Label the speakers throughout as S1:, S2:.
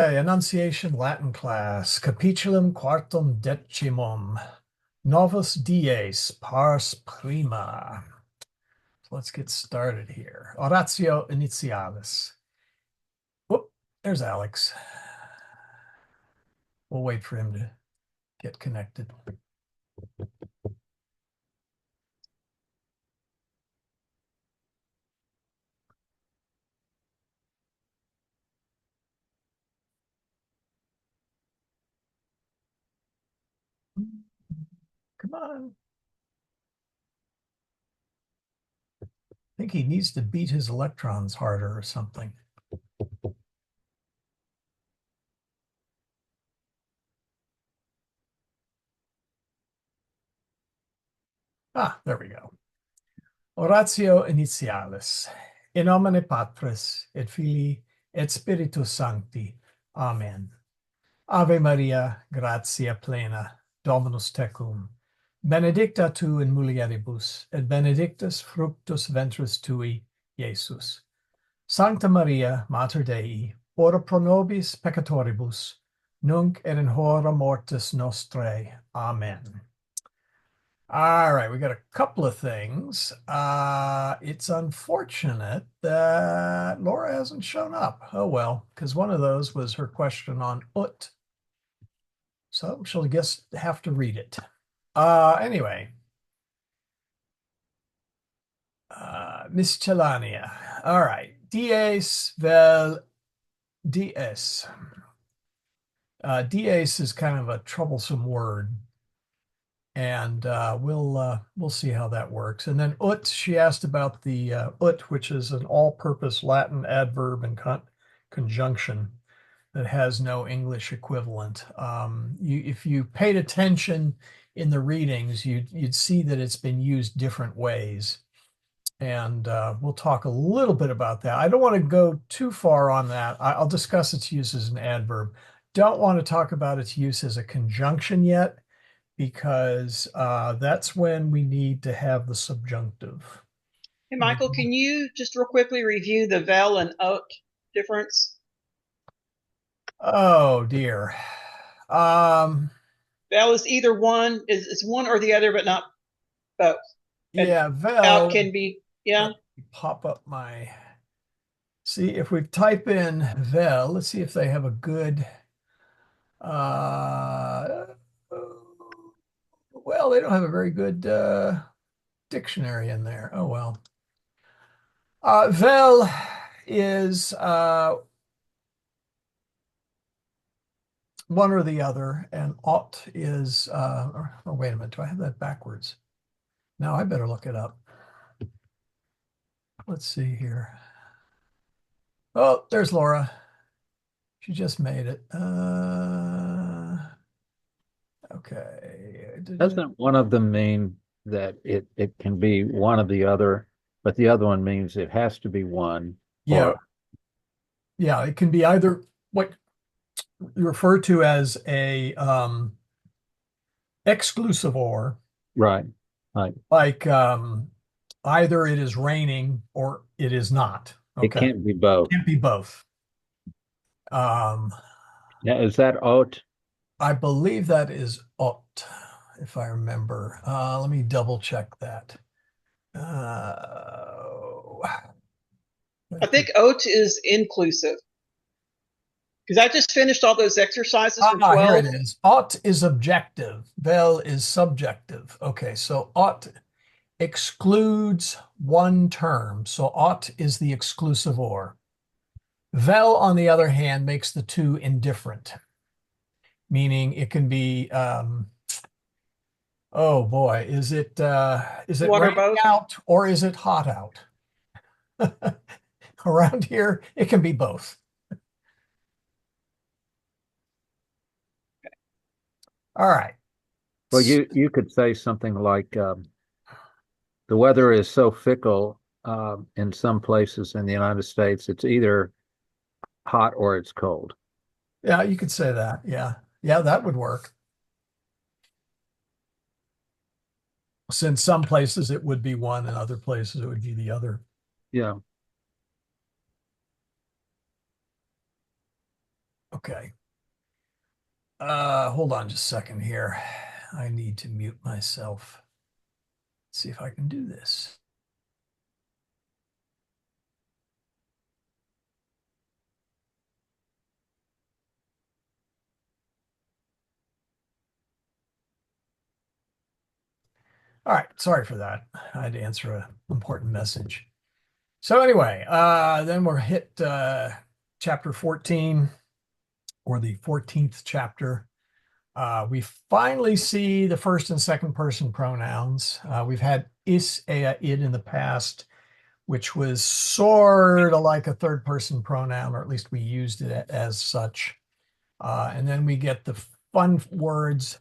S1: Okay, Annunciation Latin class, Capitulum quartum decimum, Novus dies, pars prima. So let's get started here. Oratio initialis. Whoop, there's Alex. We'll wait for him to get connected. Come on. I think he needs to beat his electrons harder or something. Ah, there we go. Oratio initialis. In nomine Patris et Filii et Spiritus Sancti. Amen. Ave Maria, gratia plena, Dominus tecum. Benedicta tu in mulieribus, et benedictus fructus ventris tui, Iesus. Sancta Maria, Mater Dei, ora pro nobis peccatoribus, nunc et in hora mortis nostrae. Amen. All right, we got a couple of things. It's unfortunate that Laura hasn't shown up. Oh well, because one of those was her question on ut. So she'll just have to read it. Anyway, miscellanea. All right. Dies vel dies. Dies is kind of a troublesome word, and we'll see how that works. And then ut, she asked about the ut, which is an all-purpose Latin adverb and conjunction that has no English equivalent. If you paid attention in the readings, you'd see that it's been used different ways. And we'll talk a little bit about that. I don't want to go too far on that. I'll discuss its use as an adverb. Don't want to talk about its use as a conjunction yet, because that's when we need to have the subjunctive.
S2: Hey, Michael, can you just real quickly review the vel and ot difference?
S1: Oh dear. Um,
S2: Vel is either one, is one or the other, but not both. And
S1: yeah,
S2: out
S1: vel.
S2: can be, yeah.
S1: Let me pop up my. See if we type in vel. Let's see if they have a good. Uh, well, they don't have a very good dictionary in there. Oh well. Vel is one or the other, and ought is. Or wait a minute, do I have that backwards? No, I better look it up. Let's see here. Oh, there's Laura. She just made it. Okay.
S3: Doesn't one of them mean that it can be one or the other, but the other one means it has to be one?
S1: Yeah,
S3: Or
S1: yeah. It can be either what you refer to as a exclusive or,
S3: right, right.
S1: like either it is raining or it is not.
S3: It
S1: Okay.
S3: can't be both.
S1: Can't be both. Um,
S3: Now, is that out?
S1: I believe that is ought, if I remember. Let me double check that.
S2: I think ot is inclusive because I just finished all those exercises from
S1: Here it
S2: 12.
S1: is. Ought is objective. Vel is subjective. Okay, so ought excludes one term. So ought is the exclusive or. Vel, on the other hand, makes the two indifferent, meaning it can be, oh boy, is it
S2: One or
S1: raining
S2: both.
S1: out or is it hot out? Around here, it can be both. All right.
S3: Well, you could say something like the weather is so fickle in some places in the United States. It's either hot or it's cold.
S1: Yeah, you could say that. Yeah. Yeah, that would work. Since some places it would be one and other places it would be the other.
S3: Yeah.
S1: Okay. Hold on just a second here. I need to mute myself. Let's see if I can do this. All right, sorry for that. I had to answer an important message. So anyway, then we're hit chapter 14, or the 14th chapter. We finally see the first and second person pronouns. We've had is, ea, id in the past, which was sort of like a third person pronoun, or at least we used it as such. And then we get the fun words,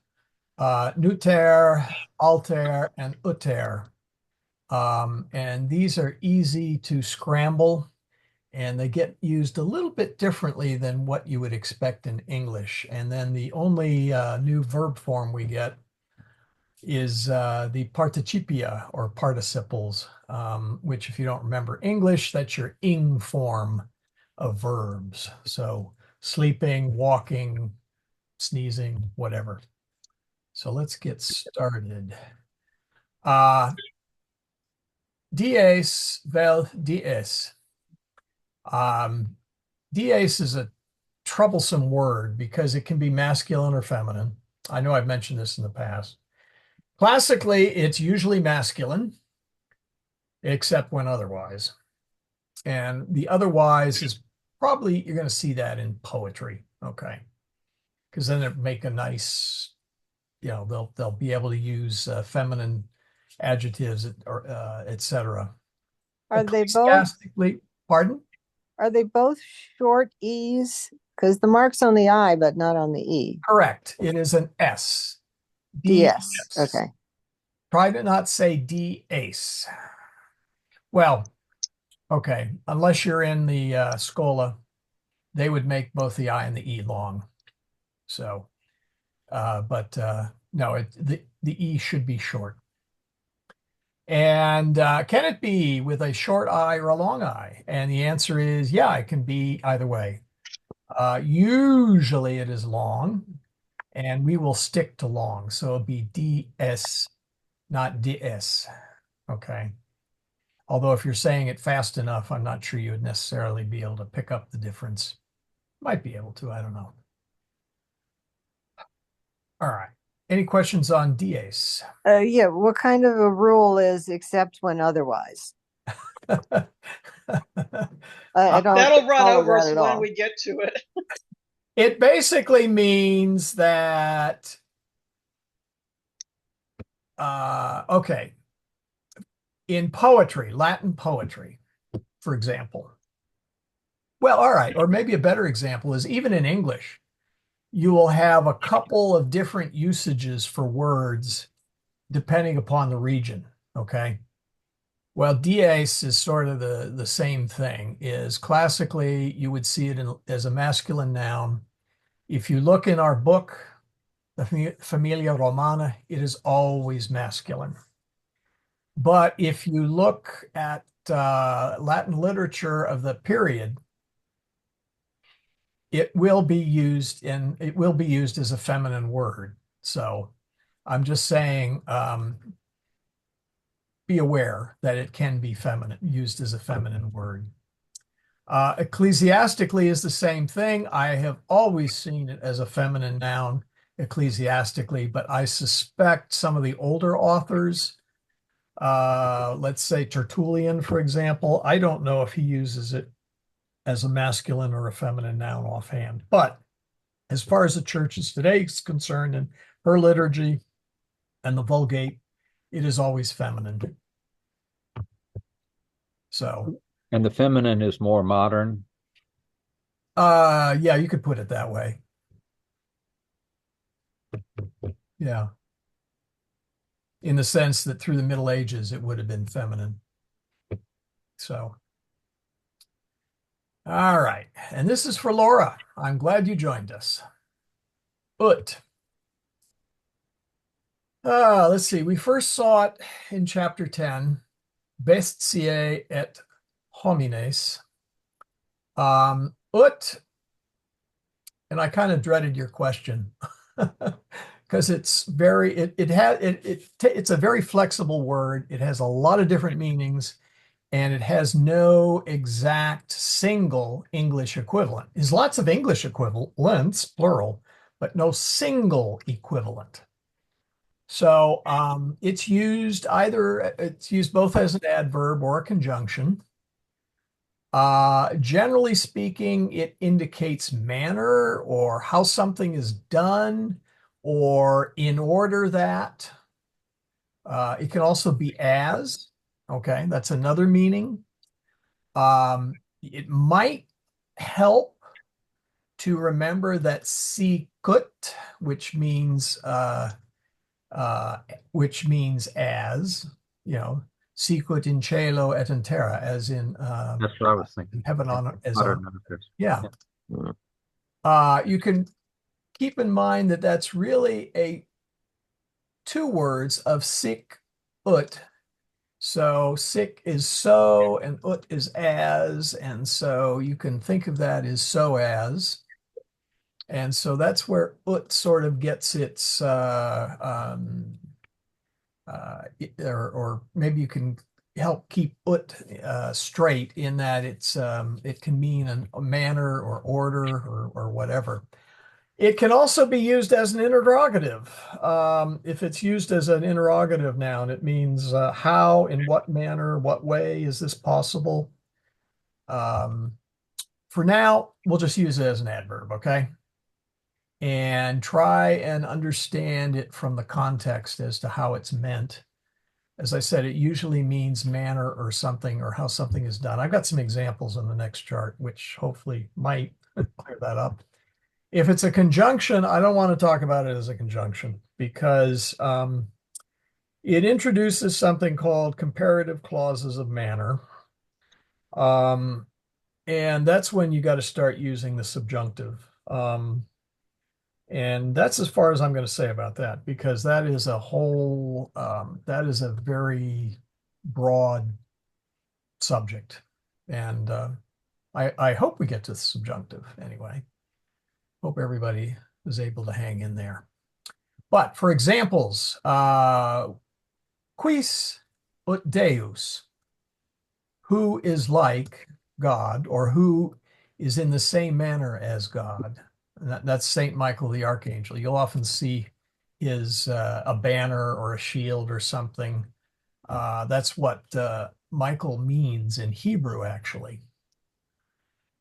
S1: nuter, alter, and uter. And these are easy to scramble, and they get used a little bit differently than what you would expect in English. And then the only new verb form we get is the participia, or participles, which, if you don't remember English, that's your ing form of verbs. So sleeping, walking, sneezing, whatever. So let's get started. Dies vel dies. Dies is a troublesome word because it can be masculine or feminine. I know I've mentioned this in the past. Classically, it's usually masculine, except when otherwise. And the otherwise is probably, you're going to see that in poetry, okay? Because then it make a nice, they'll be able to use feminine adjectives, or etc.
S4: Are they both?
S1: Ecclesiastically, pardon?
S4: Are they both short E's? Because the mark's on the I, but not on the E.
S1: Correct. It is an S.
S4: DS. Okay.
S1: Try to not say D-ace. Well, okay, unless you're in the Schola, they would make both the I and the E long. So, but no, the E should be short. And can it be with a short I or a long I? And the answer is, yeah, it can be either way. Usually it is long, and we will stick to long. So it'll be DS, not DS. Okay. Although if you're saying it fast enough, I'm not sure you would necessarily be able to pick up the difference. Might be able to, I don't know. All right. Any questions on DS?
S4: Yeah. What kind of a rule is except when otherwise? I don't
S2: That'll run
S4: follow
S2: over
S4: that
S2: us
S4: at
S2: when
S4: all.
S2: we get to it.
S1: It basically means that, okay, in poetry, Latin poetry, for example. Well, all right, or maybe a better example is even in English, you will have a couple of different usages for words depending upon the region, okay? Well, dies is sort of the same thing. Is classically, you would see it as a masculine noun. If you look in our book, the Familia Romana, it is always masculine. But if you look at Latin literature of the period, it will be used as a feminine word. So I'm just saying, be aware that it can be used as a feminine word. Ecclesiastically is the same thing. I have always seen it as a feminine noun, ecclesiastically, but I suspect some of the older authors, let's say Tertullian, for example, I don't know if he uses it as a masculine or a feminine noun offhand. But as far as the church is today is concerned, and her liturgy and the Vulgate, it is always feminine. So,
S3: And the feminine is more modern.
S1: yeah, you could put it that way. Yeah. In the sense that through the Middle Ages, it would have been feminine. So, all right. And this is for Laura. I'm glad you joined us. Ut. Let's see. We first saw it in chapter 10, Bestiae et homines. Ut And I kind of dreaded your question because it's very it's a very flexible word. It has a lot of different meanings, and it has no exact single English equivalent. There's lots of English equivalents, plural, but no single equivalent. So it's used both as an adverb or a conjunction. Generally speaking, it indicates manner or how something is done or in order that. It can also be as. Okay, that's another meaning. It might help to remember that sicut, which means as, sicut in cielo et in terra, as in
S3: That's what I was thinking.
S1: heaven on as
S3: Modern
S1: on.
S3: Novus.
S1: Yeah.
S3: Yeah.
S1: You can keep in mind that that's really two words of sic ut. So sic is so and ut is as, and so you can think of that as so as. And so that's where ut sort of gets its or maybe you can help keep ut straight in that it can mean a manner or order or whatever. It can also be used as an interrogative. If it's used as an interrogative noun, it means how, in what manner, what way is this possible? For now, we'll just use it as an adverb, okay? And try and understand it from the context as to how it's meant. As I said, it usually means manner or something or how something is done. I've got some examples in the next chart, which hopefully might clear that up. If it's a conjunction, I don't want to talk about it as a conjunction because it introduces something called comparative clauses of manner. And that's when you got to start using the subjunctive. And that's as far as I'm going to say about that, because that is that is a very broad subject. And I hope we get to the subjunctive anyway. Hope everybody is able to hang in there. But for examples, quis ut Deus, who is like God, or who is in the same manner as God. That's Saint Michael the Archangel. You'll often see his a banner or a shield or something. That's what Michael means in Hebrew, actually.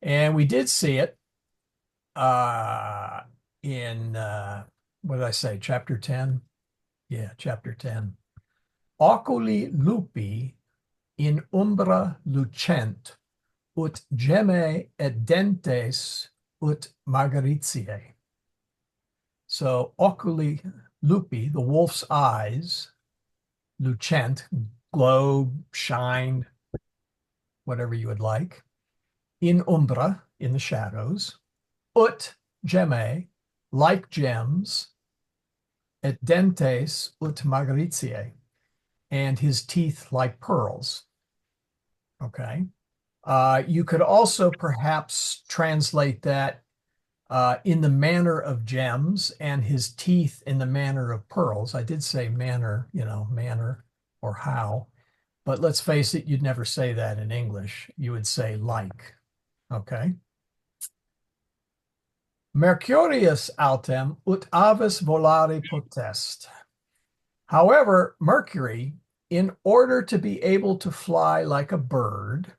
S1: And we did see it in what did I say? Chapter 10? Yeah, chapter 10. Oculi lupi in umbra lucent, ut gemme et dentes ut margaritiae. So oculi lupi, the wolf's eyes, lucent, glow, shine, whatever you would like, in umbra, in the shadows, ut gemme, like gems, et dentes ut margaritiae, and his teeth like pearls. Okay. You could also perhaps translate that in the manner of gems and his teeth in the manner of pearls. I did say manner, manner or how, but let's face it, you'd never say that in English. You would say like, okay? Mercurius autem ut avis volare potest. However, Mercury, in order to be able to fly like a bird,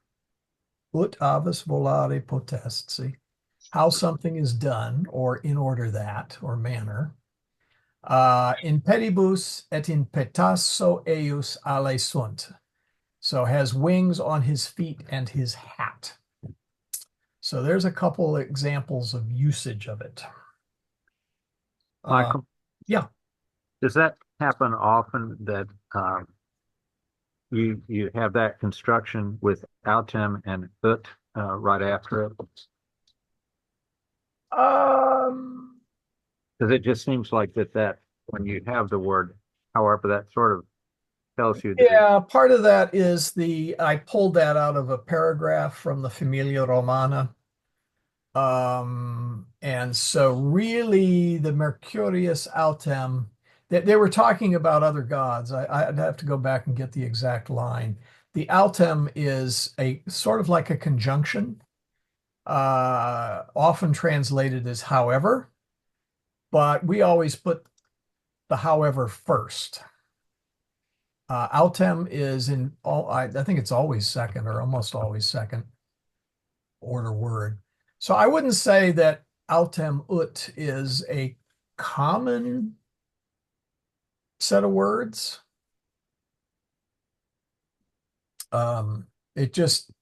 S1: ut avis volare potest, see, how something is done, or in order that, or manner, in pedibus et in petasso eius ale sunt. So has wings on his feet and his hat. So there's a couple examples of usage of it.
S3: Michael?
S1: Yeah.
S3: Does that happen often that you have that construction with autem and ut right after it? Because it just seems like that when you have the word, however, that sort of tells you that
S1: Yeah, part of that is I pulled that out of a paragraph from the Familia Romana. And so really the Mercurius Autem, they were talking about other gods. I'd have to go back and get the exact line. The Autem is a sort of like a conjunction, often translated as however, but we always put the however first. Autem is in all, I think it's always second or almost always second order word. So I wouldn't say that autem ut is a common set of words. It just,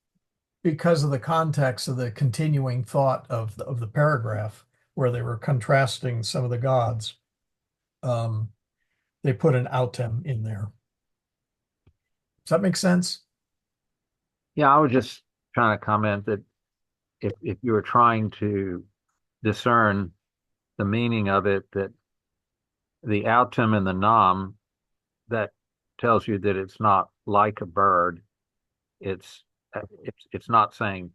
S1: because of the context of the continuing thought of the paragraph where they were contrasting some of the gods, they put an autem in there. Does that make sense?
S3: Yeah, I was just trying to comment that if you were trying to discern the meaning of it, that the autem and the nom, that tells you that it's not like a bird. It's it's not saying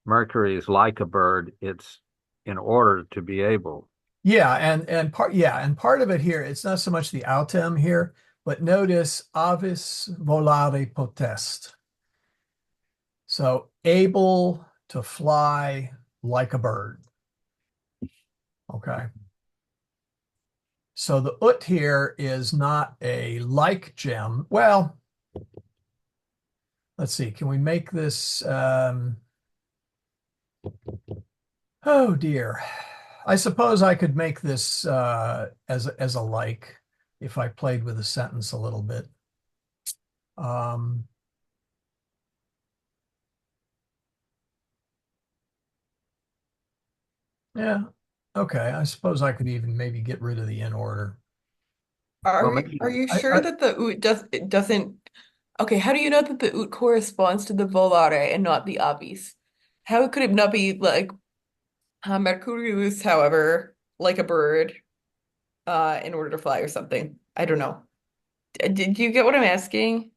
S3: Mercury is like a bird. It's in order to be able.
S1: Yeah, and part of it here, it's not so much the autem here, but notice avis volare potest. So able to fly like a bird. Okay. So the ut here is not a like gem. Well, let's see. Can we make this? Oh dear. I suppose I could make this as a like if I played with a sentence a little bit. Um, yeah. Okay. I suppose I could even maybe get rid of the in order.
S3: Well, maybe
S5: Are you
S1: I,
S5: sure
S1: I,
S5: that the oot doesn't okay, how do you know that the oot corresponds to the volare and not the avis? How could it not be like Mercurius, however, like a bird, in order to fly or something? I don't know. Did you get what I'm asking?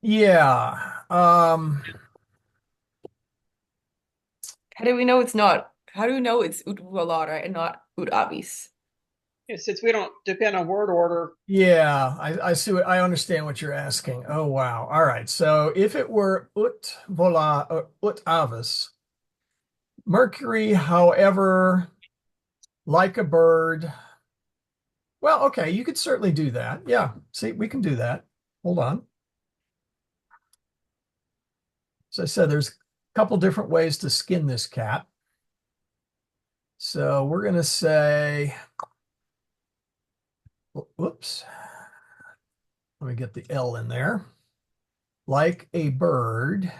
S1: yeah.
S5: How do we know it's not? How do we know it's ut volare and not ut avis?
S2: Since we don't depend on word order,
S1: Yeah, I see what I understand what you're asking. Oh wow. All right. So if it were ut vola ut avis, Mercury, however, like a bird. Well, okay, you could certainly do that. Yeah. See, we can do that. Hold on. As I said, there's a couple different ways to skin this cat. So we're going to say, whoops, let me get the L in there. Like a bird.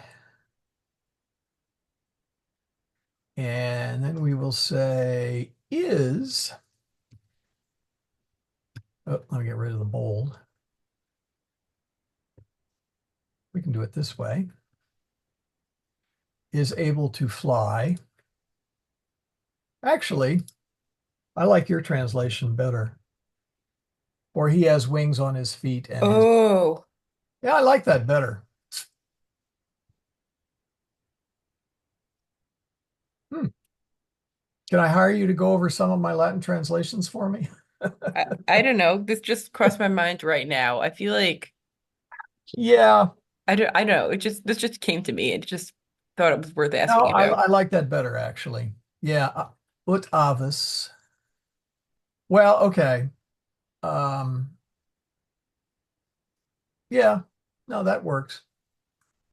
S1: And then we will say is, oh, let me get rid of the bold. We can do it this way. Is able to fly. Actually, I like your translation better. Or he has wings on his feet and his,
S5: Oh,
S1: yeah, I like that better. Hmm. Can I hire you to go over some of my Latin translations for me?
S5: I don't know. This just crossed my mind right now. I feel like
S1: Yeah,
S5: I don't know. This just came to me and just thought it was worth
S1: no,
S5: asking
S1: I
S5: about.
S1: like that better actually. Yeah, ut avis. Well, okay. Um, yeah, no, that works.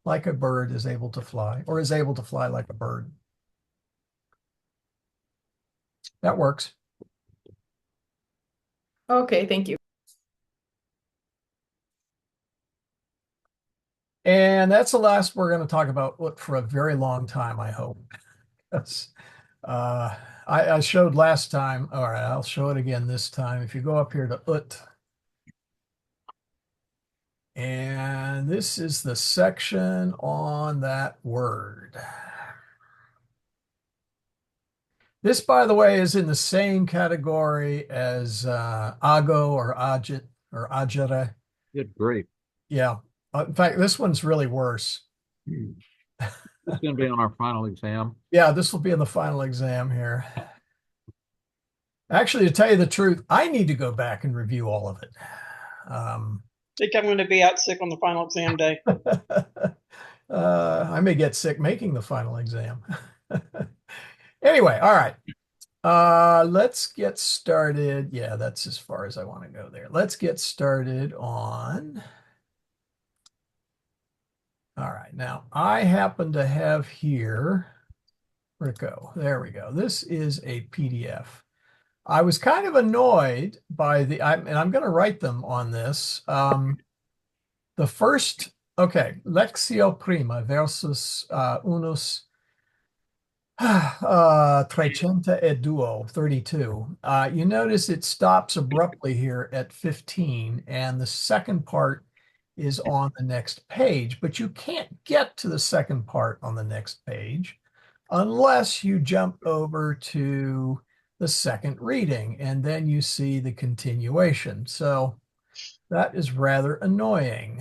S1: Like a bird is able to fly, or is able to fly like a bird. That works.
S5: Okay, thank you.
S1: And that's the last we're going to talk about ut for a very long time, I hope. Yes. Uh, I showed last time. All right, I'll show it again this time. If you go up here to ut, and this is the section on that word. This, by the way, is in the same category as ago or agit or agere.
S3: good grief.
S1: Yeah. In fact, this one's really worse.
S3: It's going to be on our final exam.
S1: Yeah, this will be in the final exam here. Actually, to tell you the truth, I need to go back and review all of it.
S2: I think I'm going to be out sick on the final exam day.
S1: I may get sick making the final exam. Anyway, all right. Let's get started. Yeah, that's as far as I want to go there. Let's get started on. All right. Now, I happen to have here, where'd it go? There we go. This is a PDF. I was kind of annoyed by and I'm going to write them on this. The first, okay, Lexio Prima versus Unus 302. You notice it stops abruptly here at 15, and the second part is on the next page, but you can't get to the second part on the next page unless you jump over to the second reading, and then you see the continuation. So that is rather annoying.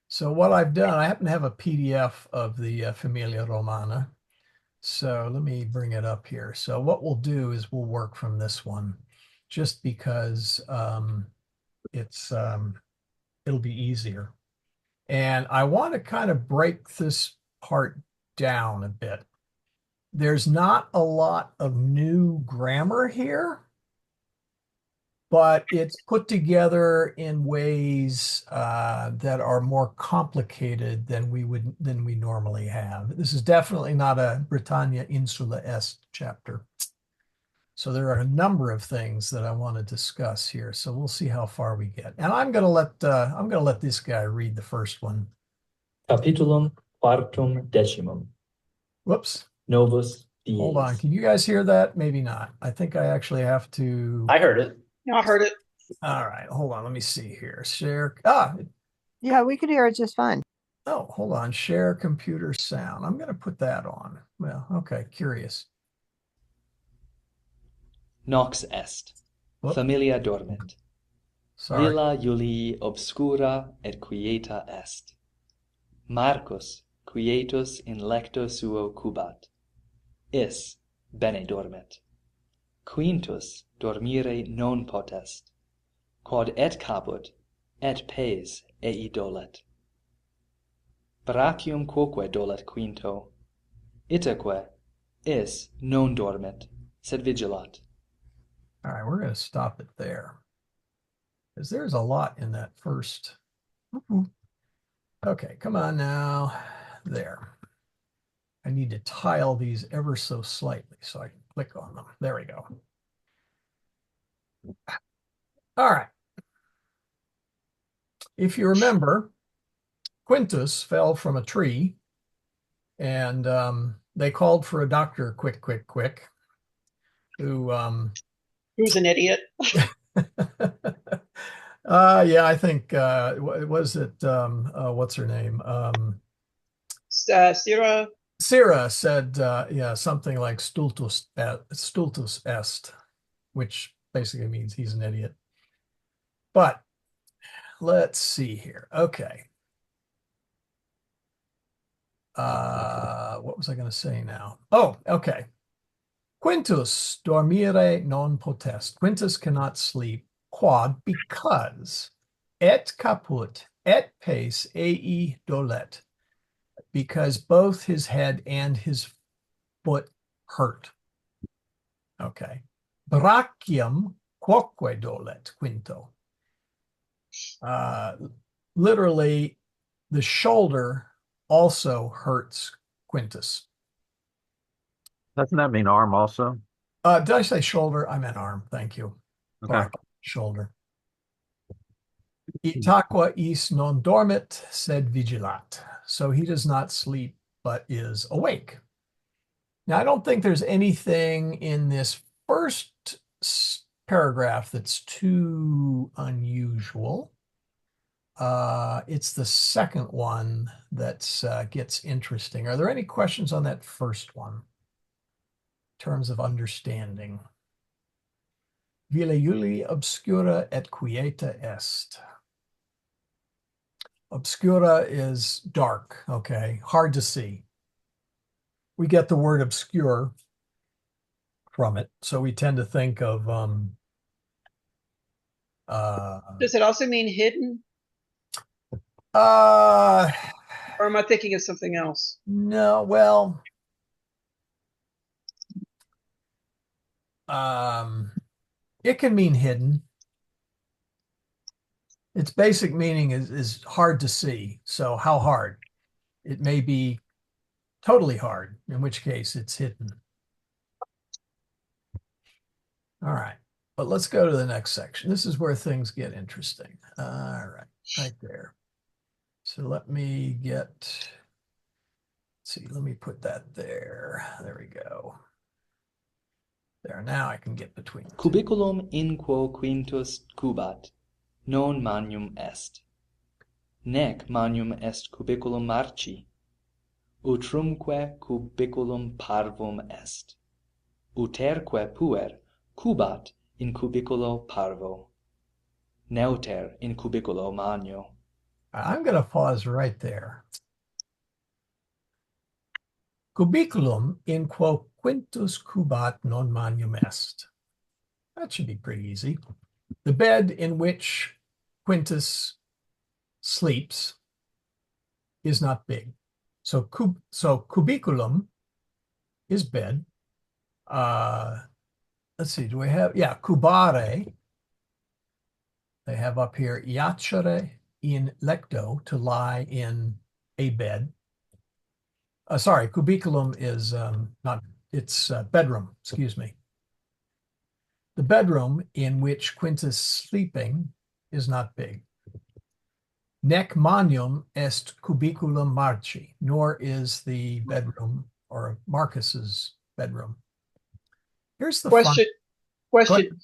S1: So what I've done, I happen to have a PDF of the Familia Romana. So let me bring it up here. So what we'll do is we'll work from this one just because it'll be easier. And I want to kind of break this part down a bit. There's not a lot of new grammar here, but it's put together in ways that are more complicated than we normally have. This is definitely not a Britannia Insula Est chapter. So there are a number of things that I want to discuss here. So we'll see how far we get. And I'm going to let this guy read the first one.
S6: Capitulum quartum decimum.
S1: Whoops.
S6: Novus dies.
S1: Hold on. Can you guys hear that? Maybe not. I think I actually have to.
S6: I heard it.
S2: Yeah, I heard it.
S1: All right. Hold on. Let me see here. Share.
S4: Yeah, we could hear it just fine.
S1: Oh, hold on. Share computer sound. I'm going to put that on. Well, okay. Curious.
S6: Nox est.
S1: Whoop.
S6: Familia dormit.
S1: Sorry.
S6: Villa Julii obscura et quieta est. Marcus quietus in lecto suo cubat. Is bene dormit. Quintus dormire non potest. Quod et caput, et pes ei dolet. Brachium quoque dolet quinto. Itaque is non dormit, sed vigilat.
S1: All right. We're going to stop it there because there's a lot in that first. Okay. Come on now. There. I need to tile these ever so slightly so I can click on them. There we go. All right. If you remember, Quintus fell from a tree and they called for a doctor quick, who
S2: Who's an idiot?
S1: yeah, I think was it what's her name?
S2: Syrah.
S1: Syrah said yeah, something like stultus est, which basically means he's an idiot. But let's see here. Okay. What was I going to say now? Oh, okay. Quintus dormire non potest. Quintus cannot sleep. Quod? Because et caput et pes ei dolet. Because both his head and his foot hurt. Okay. Brachium quoque dolet quinto. Literally, the shoulder also hurts Quintus.
S3: Doesn't that mean arm also?
S1: Did I say shoulder? I meant arm. Thank you.
S3: Okay.
S1: Shoulder. Itaque is non dormit, sed vigilat. So he does not sleep, but is awake. Now, I don't think there's anything in this first paragraph that's too unusual. It's the second one that gets interesting. Are there any questions on that first one in terms of understanding? Villa Julii obscura et quieta est. Obscura is dark, okay, hard to see. We get the word obscure from it, so we tend to think of
S2: Does it also mean hidden,
S1: uh
S2: or am I thinking of something else?
S1: no, well, it can mean hidden. Its basic meaning is hard to see. So how hard? It may be totally hard, in which case it's hidden. All right, but let's go to the next section. This is where things get interesting. All right, right there. So let me let's see, let me put that there. There we go. There, now I can get between the two.
S6: Cubiculum in quo quintus cubat, non magnum est. Nec magnum est cubiculum marci, utrumque cubiculum parvum est. Uterque puer cubat in cubiculo parvo, neuter in cubiculo magno.
S1: I'm going to pause right there. Cubiculum in quo quintus cubat non magnum est. That should be pretty easy. The bed in which Quintus sleeps is not big. So cubiculum is bed. Let's see, do we have, yeah, cubare. They have up here iacere in lecto, to lie in a bed. Sorry, cubiculum is not, it's bedroom, excuse me. The bedroom in which Quintus is sleeping is not big. Nec magnum est cubiculum Marci, nor is the bedroom or Marcus's bedroom. Here's the
S2: Question.
S1: Question.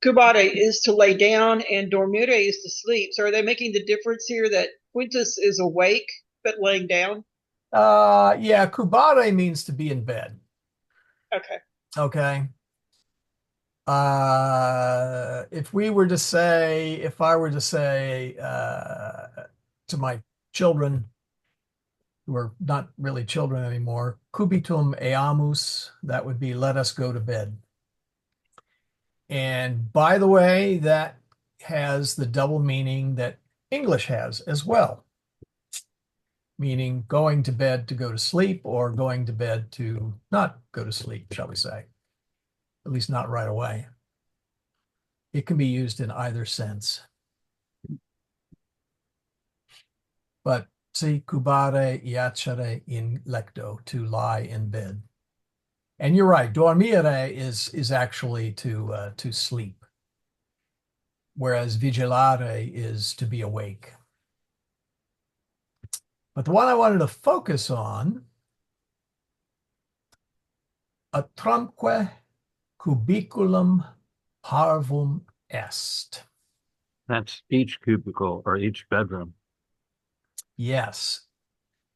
S2: Cubate is to lay down and dormire is to sleep. So are they making the difference here that Quintus is awake but laying down?
S1: Yeah, cubate means to be in bed.
S2: Okay.
S1: Okay. If I were to say to my children, who are not really children anymore, cubitum eamus, that would be let us go to bed. And by the way, that has the double meaning that English has as well, meaning going to bed to go to sleep, or going to bed to not go to sleep, shall we say, at least not right away. It can be used in either sense. But see, cubare iacere in lecto, to lie in bed. And you're right, dormire is actually to sleep, whereas vigilare is to be awake. But the one I wanted to focus on, atrumque cubiculum parvum est.
S3: That's each cubicle or each bedroom.
S1: Yes.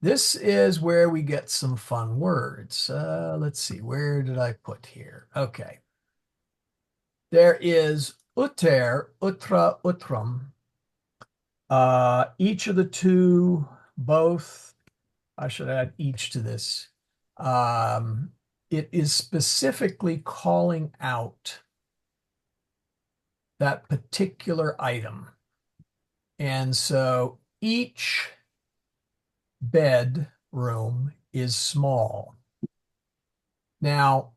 S1: This is where we get some fun words. Let's see, where did I put here? Okay. There is uter, utra, utrum. Each of the two, both, I should add each to this. It is specifically calling out that particular item. And so each bedroom is small. Now,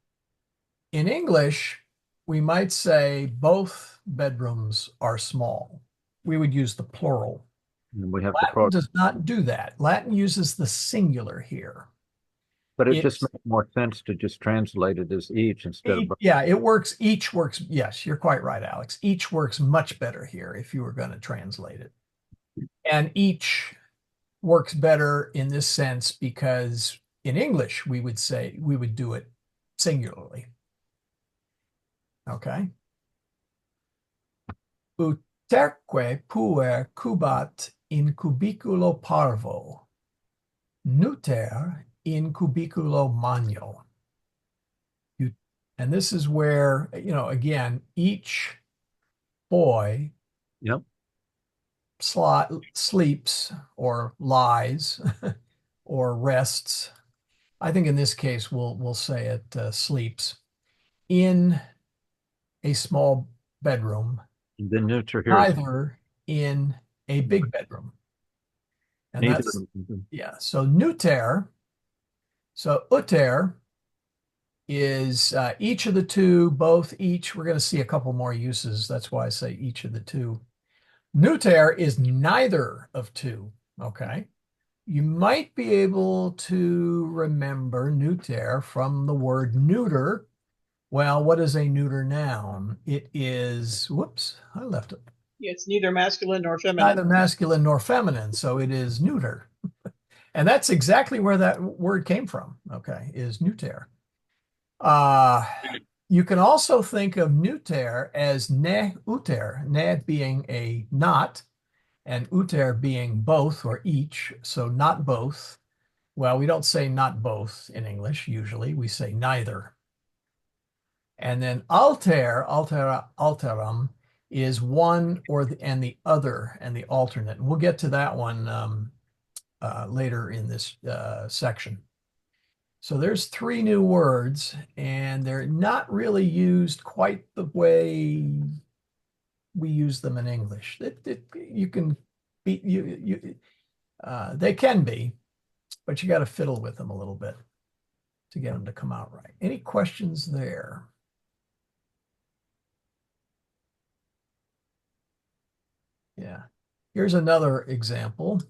S1: in English, we might say both bedrooms are small. We would use the plural.
S3: And we have
S1: Latin does not do that. Latin uses the singular here.
S3: but it just makes more sense to just translate it as each instead of.
S1: Yeah, it works. Each works. Yes, you're quite right, Alex. Each works much better here if you were going to translate it. And each works better in this sense because in English, we would do it singularly. Okay. Uterque puer cubat in cubiculo parvo, nuter in cubiculo magno. And this is where, again, each boy
S3: Yep.
S1: sleeps or lies or rests. I think in this case we'll say it sleeps in a small bedroom,
S3: The neuter here is
S1: either in a big bedroom. And
S3: neither.
S1: that's, yeah. So neuter, so uter is each of the two, both, each. We're going to see a couple more uses. That's why I say each of the two. Neuter is neither of two. Okay. You might be able to remember neuter from the word neuter. Well, what is a neuter noun? It is, whoops, I left it.
S2: It's neither masculine nor feminine.
S1: Neither masculine nor feminine, so it is neuter. And that's exactly where that word came from, okay, is neuter. You can also think of neuter as ne uter, ne being a not, and uter being both or each, so not both. Well, we don't say not both in English usually, we say neither. And then alterum is one or and the other and the alternate. And we'll get to that one later in this section. So there's 3 new words, and they're not really used quite the way we use them in English. You can be they can be, but you got to fiddle with them a little bit to get them to come out right. Any questions there? Yeah. Here's another example.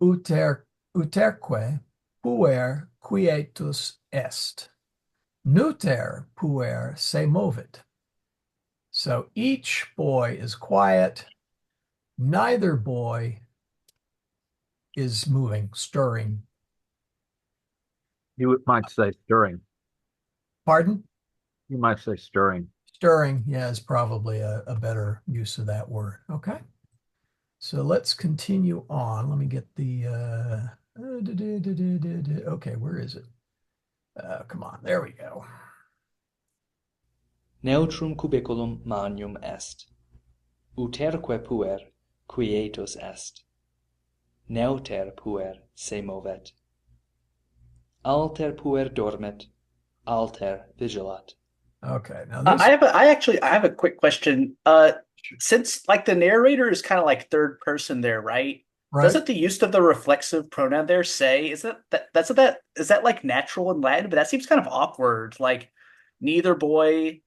S1: Uterque puer quietus est. Nuter puer se movit. So each boy is quiet. Neither boy is moving, stirring.
S3: You might say stirring.
S1: Pardon?
S3: You might say stirring.
S1: Stirring, yeah, is probably a better use of that word. Okay. So let's continue on. Let me get the, okay, where is it? Come on, there we go.
S6: Neutrum cubiculum magnum est. Uterque puer quietus est. Neuter puer se movet. Alter puer dormit. Alter vigilat.
S1: Okay, now this,
S7: I have a quick question. Since like the narrator is kind of like third person there, right?
S1: right?
S7: Doesn't the use of the reflexive pronoun there say is that like natural in Latin? But that seems kind of awkward. Like neither boy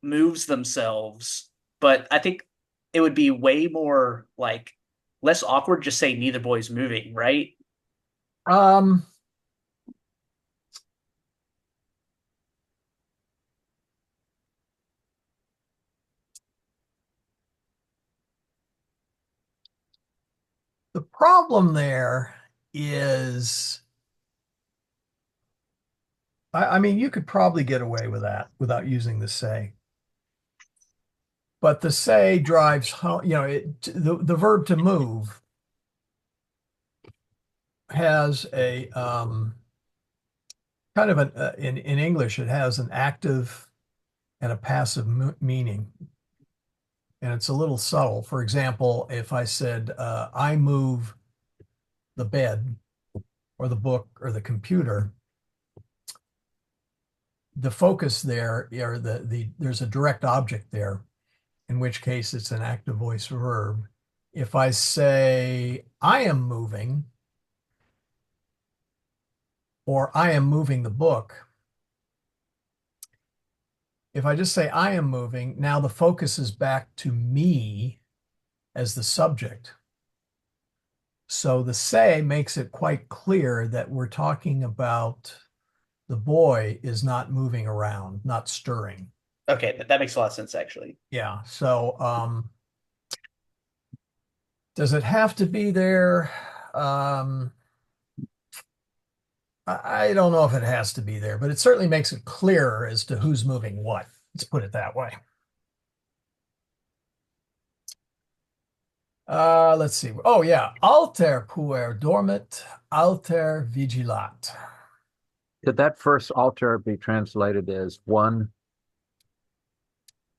S7: moves themselves, but I think it would be way more like less awkward just say neither boy's moving, right?
S1: The problem there is, I mean, you could probably get away with that without using the say. But the say drives home, the verb to move has a kind of in English, it has an active and a passive meaning. And it's a little subtle. For example, if I said, I move the bed or the book or the computer, the focus there, or there's a direct object there, in which case it's an active voice verb. If I say, I am moving, or I am moving the book, if I just say I am moving, now the focus is back to me as the subject. So the say makes it quite clear that we're talking about the boy is not moving around, not stirring.
S7: Okay, that makes a lot of sense actually.
S1: Yeah. So does it have to be there? I don't know if it has to be there, but it certainly makes it clearer as to who's moving what. Let's put it that way. Let's see. Oh, yeah. Alter puer dormit, alter vigilat.
S3: Could that first alter be translated as one?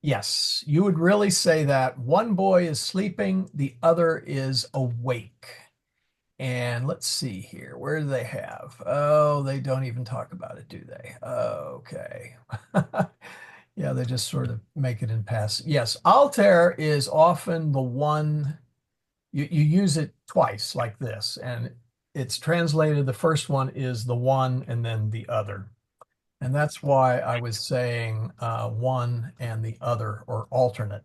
S1: Yes, you would really say that one boy is sleeping, the other is awake. And let's see here. Where do they have? Oh, they don't even talk about it, do they? Okay. Yeah, they just sort of make it in pass. Yes, alter is often the one you use it twice like this, and it's translated. The first one is the one and then the other. And that's why I was saying one and the other, or alternate.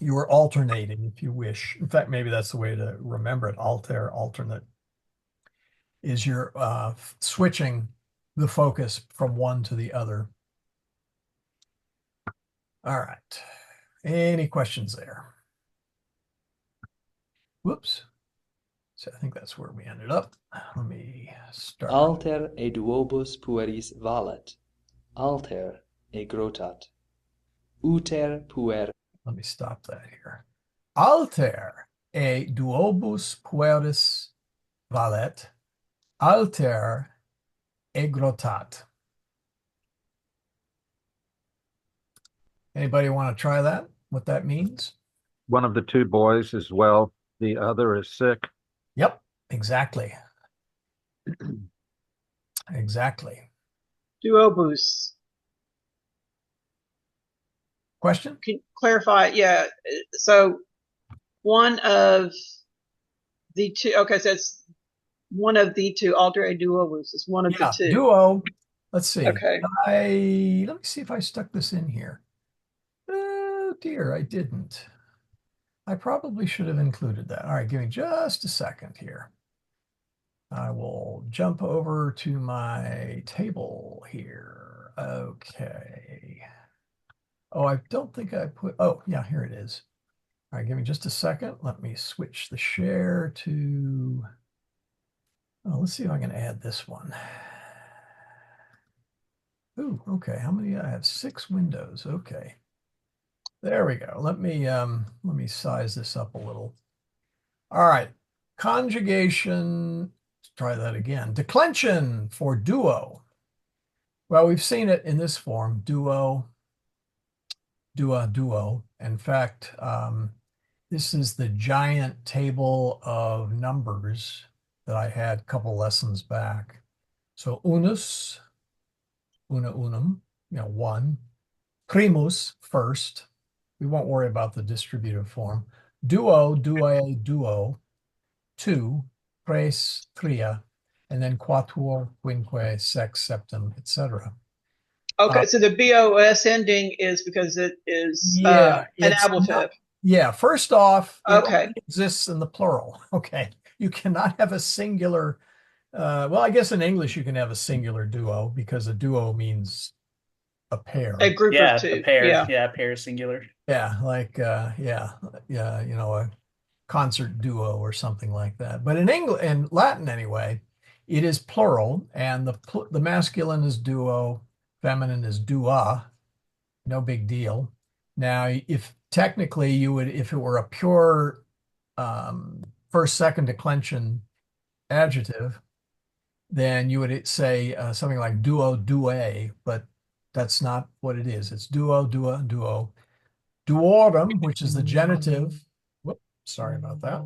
S1: You were alternating, if you wish. In fact, maybe that's the way to remember it. Alter, alternate, is you're switching the focus from one to the other. All right. Any questions there? Whoops. So I think that's where we ended up. Let me start.
S6: Alter e duobus pueris valet, alter e grotat, uter puer.
S1: Let me stop that here. Alter e duobus pueris valet, alter e grotat. Anybody want to try that? What that means?
S3: One of the two boys is well, the other is sick.
S1: Yep, exactly. Exactly.
S2: Duobus.
S1: Question?
S2: Can you clarify? Yeah. So one of the two. Okay, so it's one of the two. Alter e duobus is one of the two.
S1: Duo. Let's see.
S2: Okay.
S1: Let me see if I stuck this in here. Oh dear, I didn't. I probably should have included that. All right, give me just a second here. I will jump over to my table here. Okay. Oh, I don't think I put, oh, yeah, here it is. All right, give me just a second. Let me switch the share to, oh, let's see if I can add this one. Ooh, okay. How many? I have 6 windows. Okay. There we go. Let me size this up a little. All right. Conjugation. Let's try that again. Declension for duo. Well, we've seen it in this form, duo, dua, duo. In fact, this is the giant table of numbers that I had a couple lessons back. So unus, una unum, one. Primus, first. We won't worry about the distributive form. Duo, duae, duo. 2, tres, tria, and then quatuor, quinque, sex, septem, etc.
S2: Okay, so the BOS ending is because it is
S1: Yeah,
S2: an
S1: it's
S2: ablative.
S1: not, yeah. First off, it
S2: Okay.
S1: only exists in the plural. Okay, you cannot have a singular. Well, I guess in English you can have a singular duo because a duo means a pair.
S2: A group
S7: Yeah,
S2: of two.
S7: a pair.
S2: Yeah.
S7: Yeah, pair singular.
S1: Yeah, like yeah, a concert duo or something like that. But in English, in Latin anyway, it is plural, and the masculine is duo, feminine is dua. No big deal. Now, if technically you would, if it were a pure first, second declension adjective, then you would say something like duo, due, but that's not what it is. It's duo, dua, duo. Duorum, which is the genitive. Whoop, sorry about that.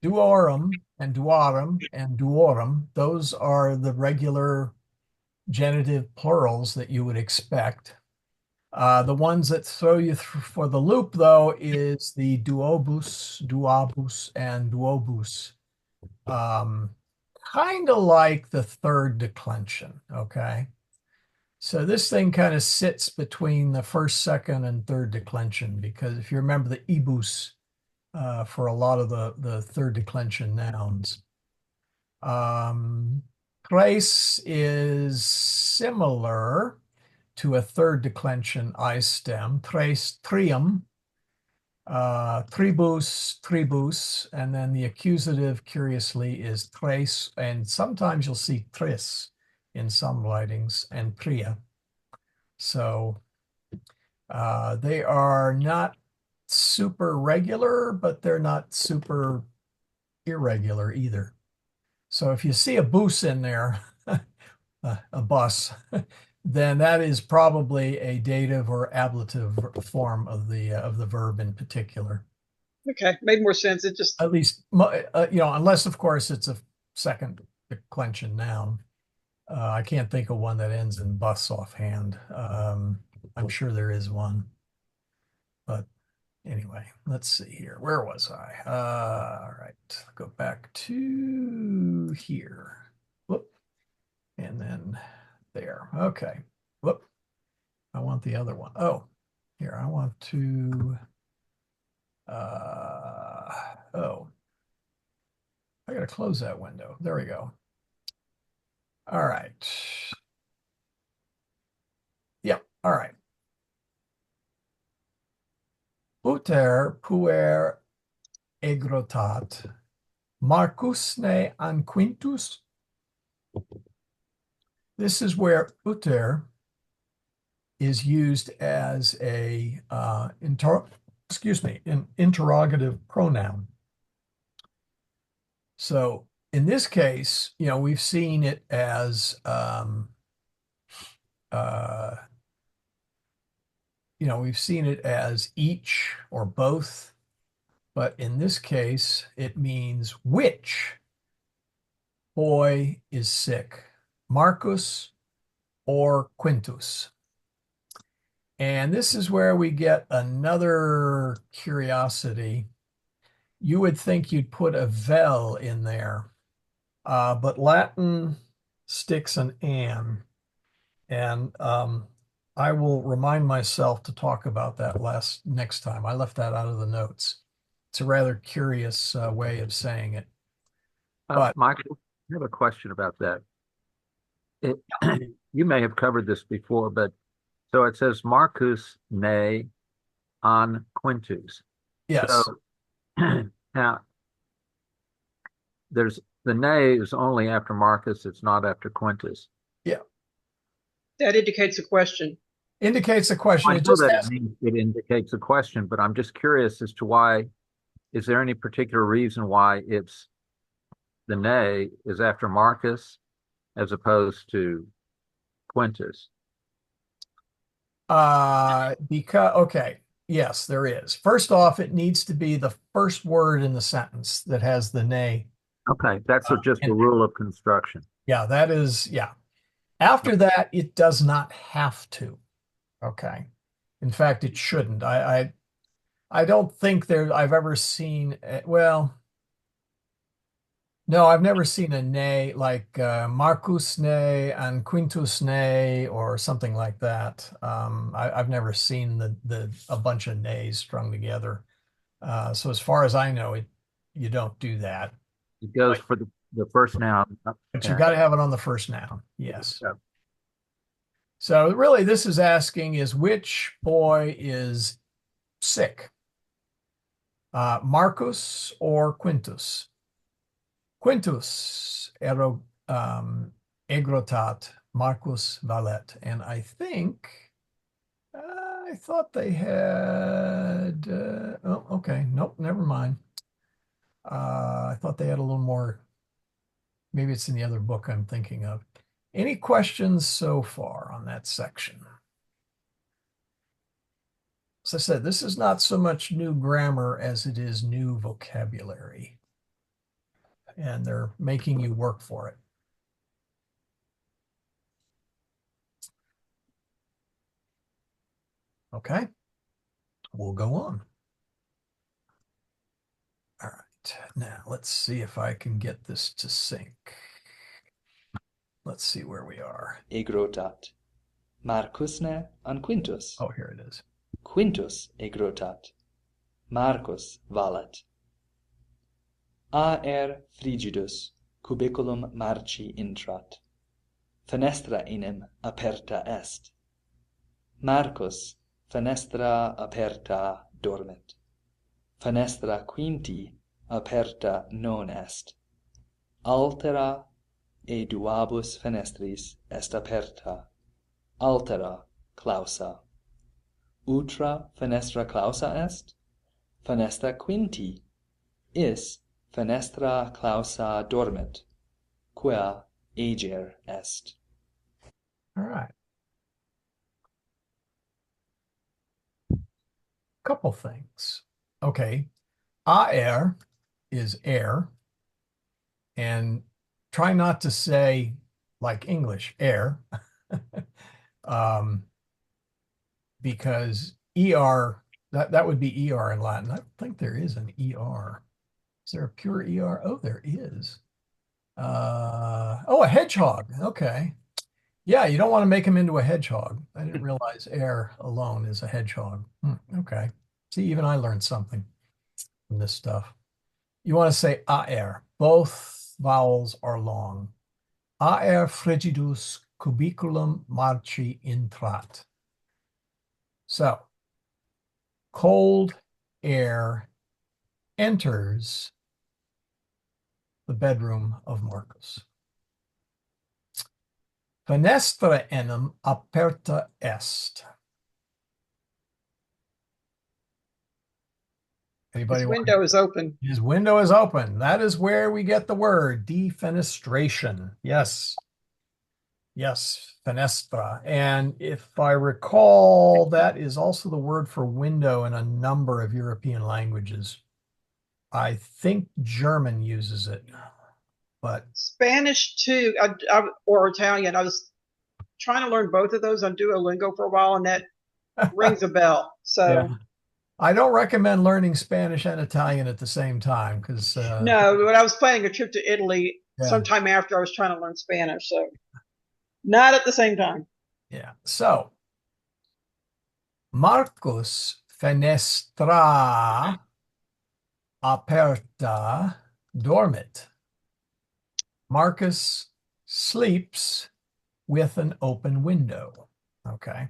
S1: Duorum and duorum, those are the regular genitive plurals that you would expect. The ones that throw you for the loop, though, is the duobus, duabus, and duobus. Kind of like the third declension, okay? So this thing kind of sits between the first, second, and third declension, because if you remember the ibus for a lot of the third declension nouns. Trace is similar to a third declension I stem. Trace, trium, tribus, tribus, and then the accusative, curiously, is trace, and sometimes you'll see tris in some writings, and tria. So they are not super regular, but they're not super irregular either. So if you see a bus in there, a bus, then that is probably a dative or ablative form of the verb in particular.
S2: Okay, made more sense. It just
S1: At least, unless of course it's a second declension noun. I can't think of one that ends in bus offhand. I'm sure there is one, but anyway, let's see here. Where was I? All right, go back to here. Whoop, and then there. Okay. Whoop. I want the other one. Oh, here, I want to, oh, I gotta close that window. There we go. All right. Yep, all right. Uter puer egrotat, Marcus ne an quintus. This is where uter is used as a an interrogative pronoun. So in this case, we've seen it as we've seen it as each or both, but in this case, it means which boy is sick, Marcus or Quintus. And this is where we get another curiosity. You would think you'd put a vel in there, but Latin sticks an an. And I will remind myself to talk about that next time. I left that out of the notes. It's a rather curious way of saying it. But
S3: Michael, I have a question about that. You may have covered this before, but so it says Marcus ne an Quintus.
S1: yes,
S3: So now there's the ne is only after Marcus, it's not after Quintus.
S2: that indicates a question.
S1: indicates a question.
S3: I
S1: It
S3: know
S1: just
S3: that
S1: has,
S3: it indicates a question, but I'm just curious as to why. Is there any particular reason why it's the ne is after Marcus as opposed to Quintus?
S1: okay, yes, there is. First off, it needs to be the first word in the sentence that has the ne.
S3: Okay, that's just a
S1: and-
S3: rule of construction.
S1: Yeah, that is, yeah. After that, it does not have to. Okay. In fact, it shouldn't. I don't think I've ever seen, well, no, I've never seen a ne like Marcus ne and Quintus ne or something like that. I've never seen a bunch of ne's strung together. So as far as I know, you don't do that.
S3: It goes for the first noun.
S1: But you got to have it on the first noun. Yes.
S3: Yeah.
S1: So really, this is asking is which boy is sick? Marcus or Quintus? Quintus egrotat, Marcus valet. And I think, I thought they had, oh, okay. Nope, never mind. I thought they had a little more, maybe it's in the other book I'm thinking of. Any questions so far on that section? As I said, this is not so much new grammar as it is new vocabulary. And they're making you work for it. Okay, we'll go on. All right, now let's see if I can get this to sync. Let's see where we are.
S6: Egrotat. Marcus ne an Quintus.
S1: Oh, here it is.
S6: Quintus egrotat. Marcus valet. Frigidus cubiculum marci intrat. Fenestra inem aperta est. Marcus fenestra aperta dormit. Fenestra quinti aperta non est. Altera e duabus fenestris est aperta. Altera clausa. Utra fenestra clausa est? Fenestra quinti is fenestra clausa dormit, quia ager est.
S1: All right. couple things. Okay. Aer is air. And try not to say like English, air. Because ER, that would be ER in Latin. I don't think there is an ER. Is there a pure ER? Oh, there is. Oh, a hedgehog. Okay. Yeah, you don't want to make him into a hedgehog. I didn't realize air alone is a hedgehog. Okay. See, even I learned something from this stuff. You want to say aer. Both vowels are long. Aer frigidus cubiculum marci intrat. So, cold air enters the bedroom of Marcus. Fenestra enim aperta est. Anybody
S2: His
S1: want
S2: window is open.
S1: His window is open. That is where we get the word defenestration. Yes. Yes, fenestra. And if I recall, that is also the word for window in a number of European languages. I think German uses it, but
S2: Spanish too, or Italian. I was trying to learn both of those on Duolingo for a while, and that rings a bell. So
S1: yeah. I don't recommend learning Spanish and Italian at the same time because
S2: no, but I was planning a trip to Italy
S1: yeah.
S2: sometime after I was trying to learn Spanish. So not at the same time.
S1: Yeah. So Marcus fenestra aperta dormit. Marcus sleeps with an open window. Okay.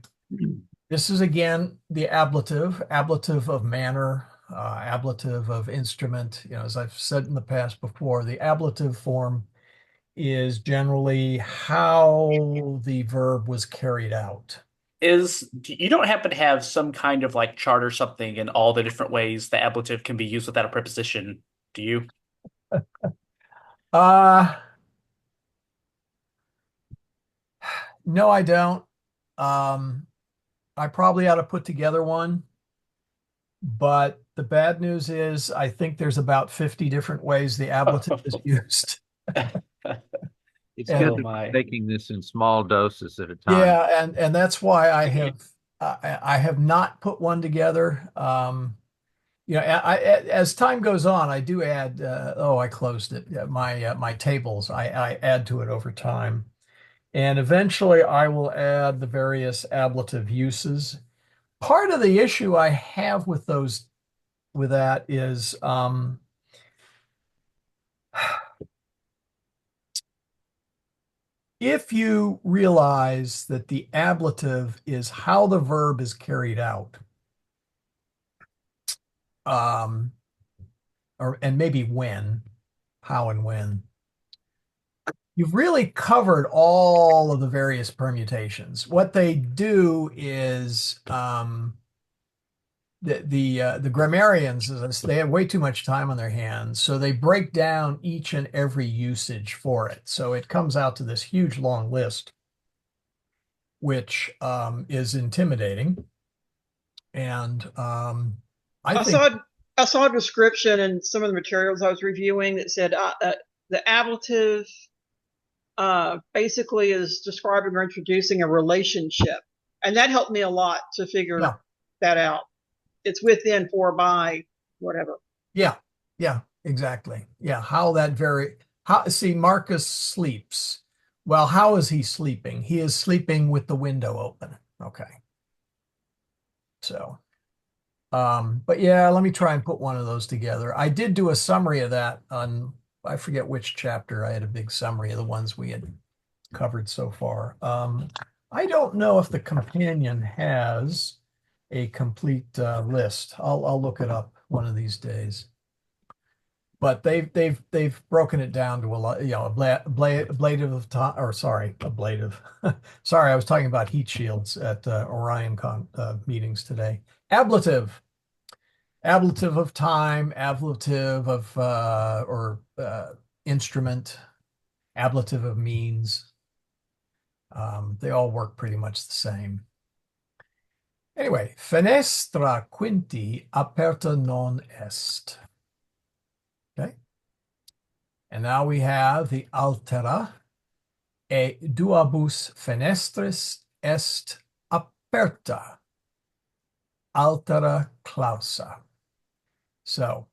S1: This is again the ablative of manner, ablative of instrument. You know, as I've said in the past before, the ablative form is generally how the verb was carried out.
S7: You don't happen to have some kind of like chart or something in all the different ways the ablative can be used without a preposition, do you?
S1: No, I don't. I probably ought to put together one, but the bad news is I think there's about 50 different ways the ablative is used.
S3: It's
S1: And-
S3: good
S6: Oh
S3: to
S6: my.
S3: be taking this in small doses at a time.
S1: Yeah, and that's why I have not put one together. You know, as time goes on, I do add. I closed it. My tables. I add to it over time, and eventually I will add the various ablative uses. Part of the issue I have with that is if you realize that the ablative is how the verb is carried out, and maybe when, how and when, you've really covered all of the various permutations. What they do is the grammarians, they have way too much time on their hands, so they break down each and every usage for it. So it comes out to this huge long list, which is intimidating. And I think
S2: I saw a description in some of the materials I was reviewing that said the ablative basically is describing or introducing a relationship, and that helped me a lot to figure that out. It's within, for, by, whatever.
S1: Yeah, exactly. Yeah, see, Marcus sleeps. Well, how is he sleeping? He is sleeping with the window open. Okay. So, but yeah, let me try and put one of those together. I did do a summary of that on, I forget which chapter. I had a big summary of the ones we had covered so far. I don't know if the companion has a complete list. I'll look it up one of these days. But they've broken it down to a lot, you know, ablative of time, or sorry, ablative. Sorry, I was talking about heat shields at Orion meetings today. Ablative of time, ablative of instrument, ablative of means. They all work pretty much the same. Anyway, fenestra quinti aperta non est. Okay. And now we have the altera. E duabus fenestris est aperta. Altera clausa. So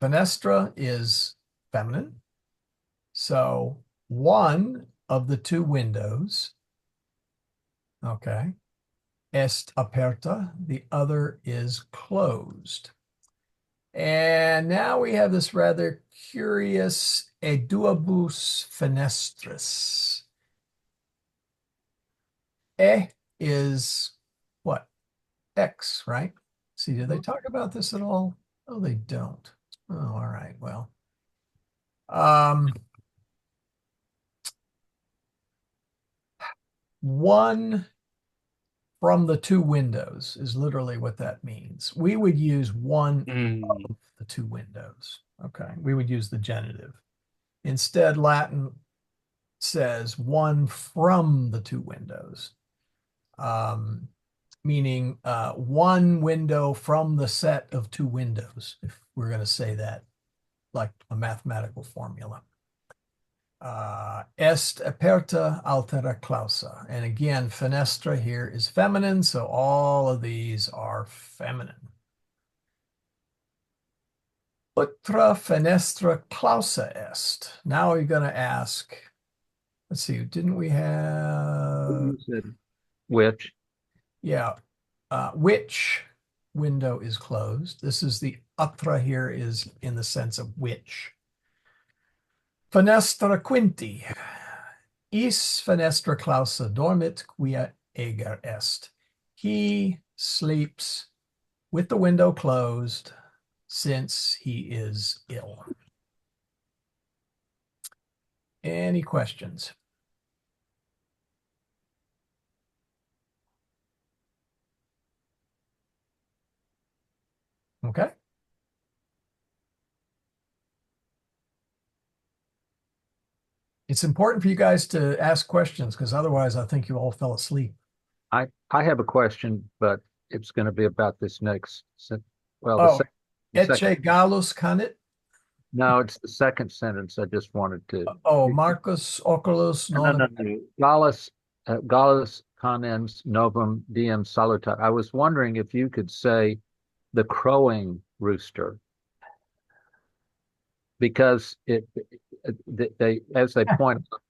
S1: fenestra is feminine. So one of the two windows, okay, est aperta, the other is closed. And now we have this rather curious e duabus fenestris. E is what? X, right? See, do they talk about this at all? Oh, they don't. Oh, all right. Well, one from the two windows is literally what that means. We would use one of the two windows. Okay. We would use the genitive. Instead, Latin says one from the two windows, meaning one window from the set of two windows, if we're going to say that like a mathematical formula. Est aperta altera clausa. And again, fenestra here is feminine, so all of these are feminine. Utra fenestra clausa est. Now you're going to ask, let's see, didn't we have...
S3: You said which?
S1: Yeah. Which window is closed? This is the utra here is in the sense of which. Fenestra quinti. Is fenestra clausa dormit quia eger est. He sleeps with the window closed since he is ill. Any questions? Okay. It's important for you guys to ask questions because otherwise I think you all fell asleep.
S3: I have a question, but it's going to be about this next. Well,
S1: Oh,
S3: the
S1: ecce
S3: second,
S1: gallus canet.
S3: no, it's the second sentence. I just wanted to.
S1: Oh, Marcus oculus
S3: No,
S1: non.
S3: no, no. Gallus canens novum diem salutat. I was wondering if you could say the crowing rooster, because they as they point out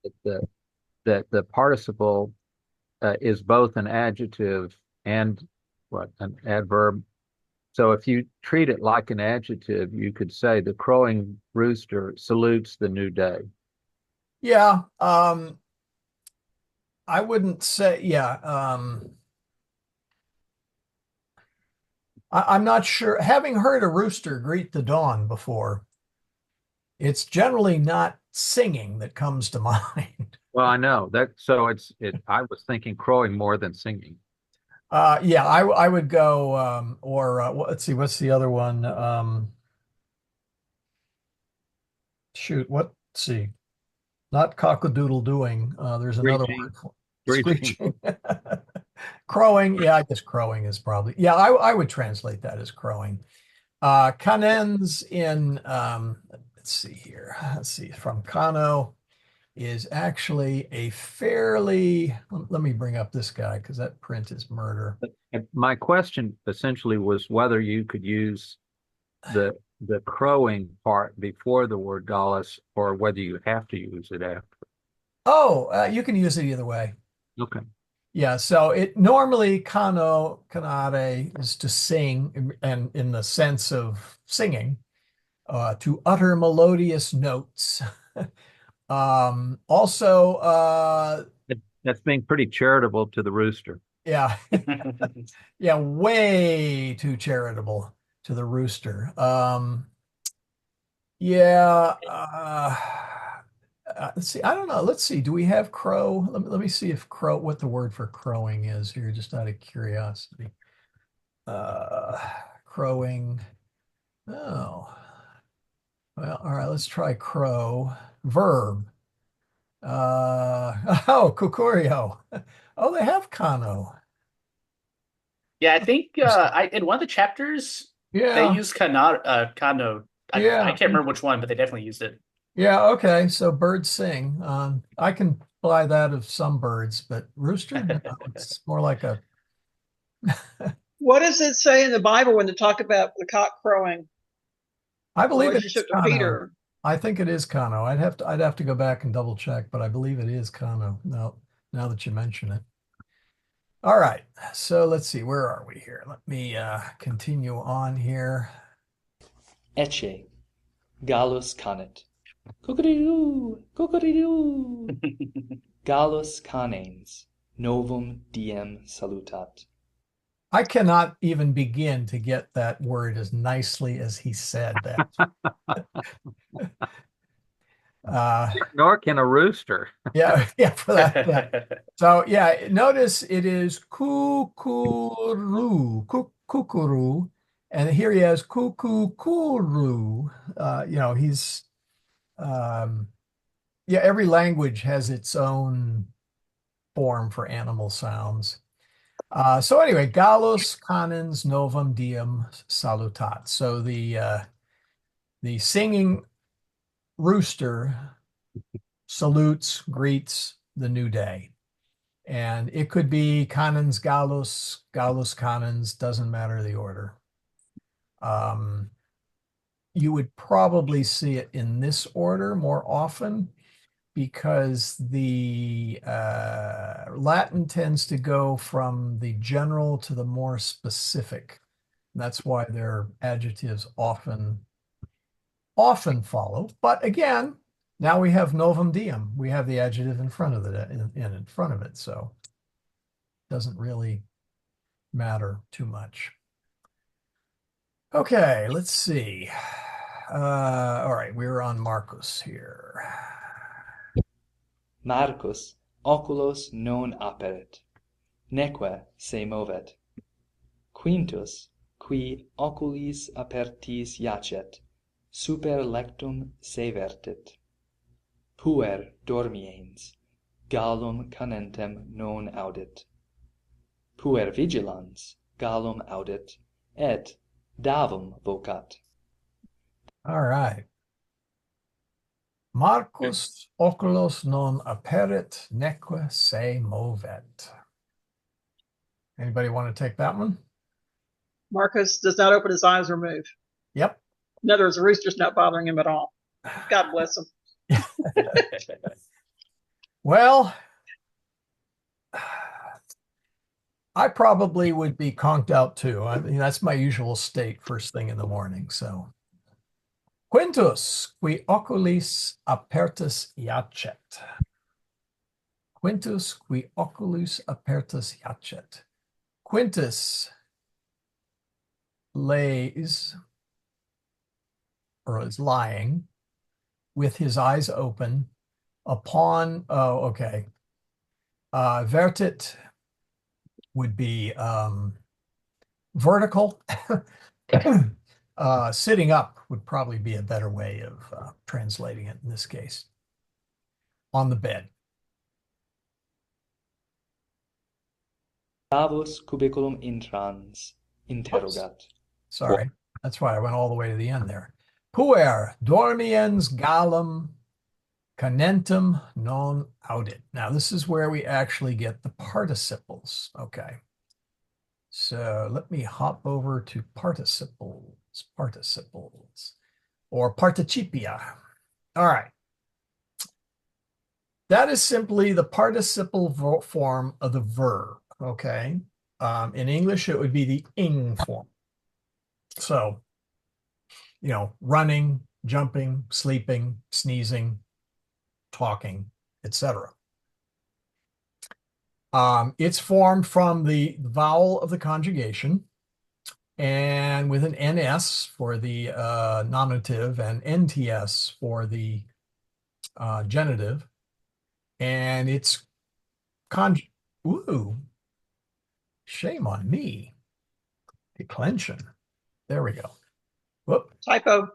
S3: that the participle is both an adjective and an adverb. So if you treat it like an adjective, you could say the crowing rooster salutes the new day.
S1: Yeah, I wouldn't say, yeah. I'm not sure. Having heard a rooster greet the dawn before, it's generally not singing that comes to mind.
S3: Well, I know that. So I was thinking crowing more than singing.
S1: Yeah, I would go, let's see, what's the other one? Let's see. Not cockadoodle doing. There's another word for screeching. Crowing. Yeah, I guess crowing is probably, yeah, I would translate that as crowing. Canens in, let's see here. Let's see, from Kano is actually a fairly, let me bring up this guy because that print is murder.
S3: My question essentially was whether you could use the crowing part before the word gallus or whether you have to use it after.
S1: Oh, you can use it either way.
S3: Okay.
S1: Yeah, so it normally canare is to sing, and in the sense of singing, to utter melodious notes. Also,
S3: That's being pretty charitable to the rooster.
S1: yeah, yeah, way too charitable to the rooster. Yeah, let's see. I don't know. Let's see. Do we have crow? Let me see if crow, what the word for crowing is here, just out of curiosity. Crowing. Oh, well, all right. Let's try crow. Verb. Oh, cucurio. Oh, they have cano.
S7: Yeah, I think in one of the chapters they
S1: Yeah,
S7: use Kano. I
S1: yeah,
S7: can't remember which one, but they definitely used it.
S1: yeah. Okay, so birds sing. I can buy that of some birds, but rooster, no, it's more like a.
S2: What does it say in the Bible when they talk about the cock crowing
S1: I
S2: in
S1: believe it is
S2: relationship to
S1: Kano.
S2: Peter?
S1: I think it is Kano. I'd have to go back and double check, but I believe it is Kano. Now that you mention it. All right. So let's see. Where are we here? Let me continue on here.
S6: Ecce, Gallus canet. Cuckoo, cuckoo, Gallus canens, novum diem salutat.
S1: I cannot even begin to get that word as nicely as he said that.
S3: Nor can a rooster.
S1: Yeah, yeah, for that. So yeah, notice it is kukuru, kukuru, and here he has kukukuru. He's yeah, every language has its own form for animal sounds. So anyway, Gallus canens novum diem salutat. So the singing rooster salutes, greets the new day. And it could be canens Gallus, Gallus canens, doesn't matter the order. You would probably see it in this order more often because the Latin tends to go from the general to the more specific. That's why their adjectives often follow. But again, now we have novum diem. We have the adjective in front of it, in front of it, so it doesn't really matter too much. Okay, let's see. All right, we're on Marcus here.
S6: Marcus oculos non aperet, neque se movet. Quintus, qui oculis apertis iacet, super lectum se vertit. Puer dormiens, gallum canentem non audit. Puer vigilans, gallum audit, et davum vocat.
S1: All right. Marcus oculos non aperit, neque se movet. Anybody want to take that one?
S2: Marcus does not open his eyes or move.
S1: Yep.
S2: In other words, the rooster's not bothering him at all. God bless him.
S1: Well, I probably would be conked out too. I mean, that's my usual state first thing in the morning. So, Quintus, qui oculis apertus iacet. Quintus, qui oculus apertus iacet. Quintus lays or is lying with his eyes open upon, vertit would be vertical. Sitting up would probably be a better way of translating it in this case. On the bed.
S6: Davus cubiculum intrans, interrogat.
S1: Oops. Sorry, that's why I went all the way to the end there. Puer dormiens gallum canentem non audit. Now, this is where we actually get the participles. Okay. So let me hop over to participles, or participia. All right. That is simply the participle form of the verb. Okay. In English, it would be the ing form. So, running, jumping, sleeping, sneezing, talking, etc. It's formed from the vowel of the conjugation and with an NS for the nominative and NTS for the genitive. And it's ooh, shame on me. Declension. There we go. Whoop.
S2: Typo.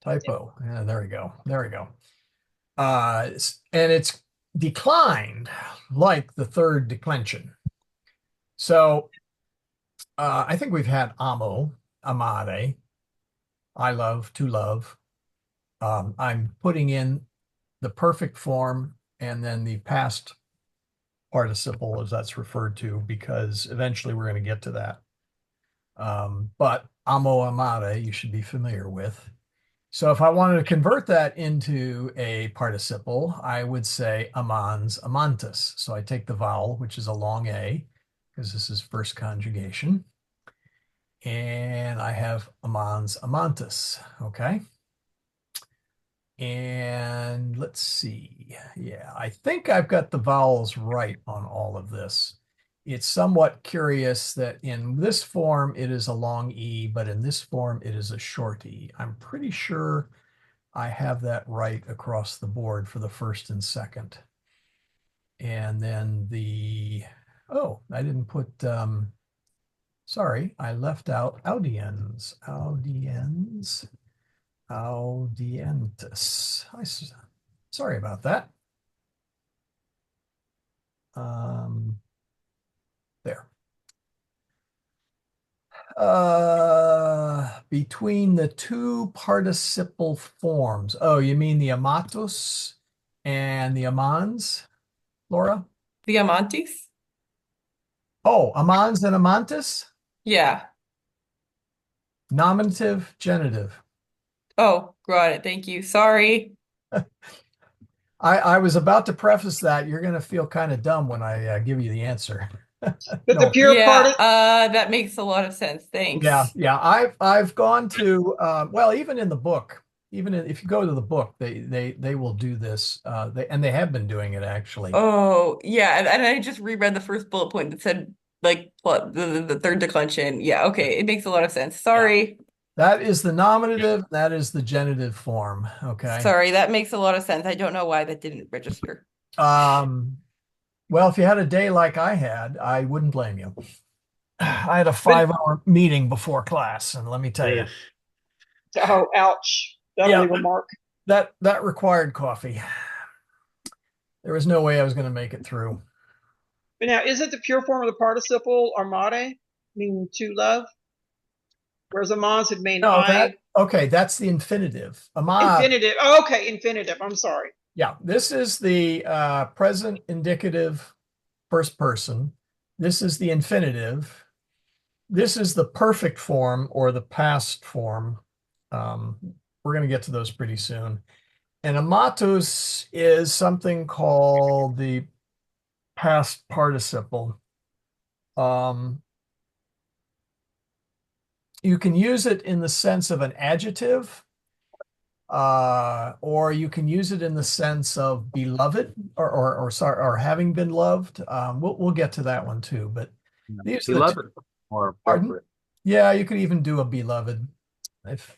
S1: Yeah, there we go. And it's declined like the third declension. So I think we've had amo, amare, I love, to love. I'm putting in the perfect form and then the past participle, as that's referred to, because eventually we're going to get to that. But amo, amare, you should be familiar with. So if I wanted to convert that into a participle, I would say amans, amantis. So I take the vowel, which is a long A, because this is first conjugation. And I have amans, amantis, okay? And let's see. Yeah, I think I've got the vowels right on all of this. It's somewhat curious that in this form it is a long E, but in this form it is a short E. I'm pretty sure I have that right across the board for the first and second. And then oh, I didn't put, sorry, I left out audiens, audientis. Sorry about that. There. Between the two participle forms. Oh, you mean the amatus and the amans, Laura?
S5: The amantis?
S1: Oh, amans and amantis?
S5: Yeah.
S1: Nominative, genitive.
S5: Oh, got it. Thank you. Sorry.
S1: I was about to preface that. You're going to feel kind of dumb when I give you the answer.
S2: But the
S1: No.
S2: pure
S5: Yeah,
S2: part,
S5: that makes a lot of sense. Thanks.
S1: Yeah. I've gone to well, even in the book, if you go to the book, they will do this. They have been doing it actually.
S5: Oh, yeah, and I just reread the first bullet point that said like what the third declension. Yeah, okay, it makes a lot of sense.
S1: Yeah.
S5: Sorry.
S1: That is the nominative, that is the genitive form. Okay.
S5: Sorry, that makes a lot of sense. I don't know why that didn't register.
S1: Well, if you had a day like I had, I wouldn't blame you. I had a 5-hour meeting before class, and let me tell you,
S2: oh, ouch. That'll
S1: Yeah.
S2: leave a mark.
S1: that required coffee. There was no way I was going to make it through.
S2: But now, isn't the pure form of the participle armade, meaning to love? Whereas amans would mean
S1: No,
S2: I.
S1: okay, that's the infinitive. Amad,
S2: Infinitive. Oh, okay, infinitive. I'm sorry.
S1: yeah, this is the present indicative first person. This is the infinitive. This is the perfect form or the past form. We're going to get to those pretty soon. And amatus is something called the past participle. You can use it in the sense of an adjective, or you can use it in the sense of beloved or sorry, or having been loved. We'll get to that one too, but these are the
S3: Beloved, more
S1: Pardon?
S3: appropriate.
S1: Yeah, you could even do a beloved. If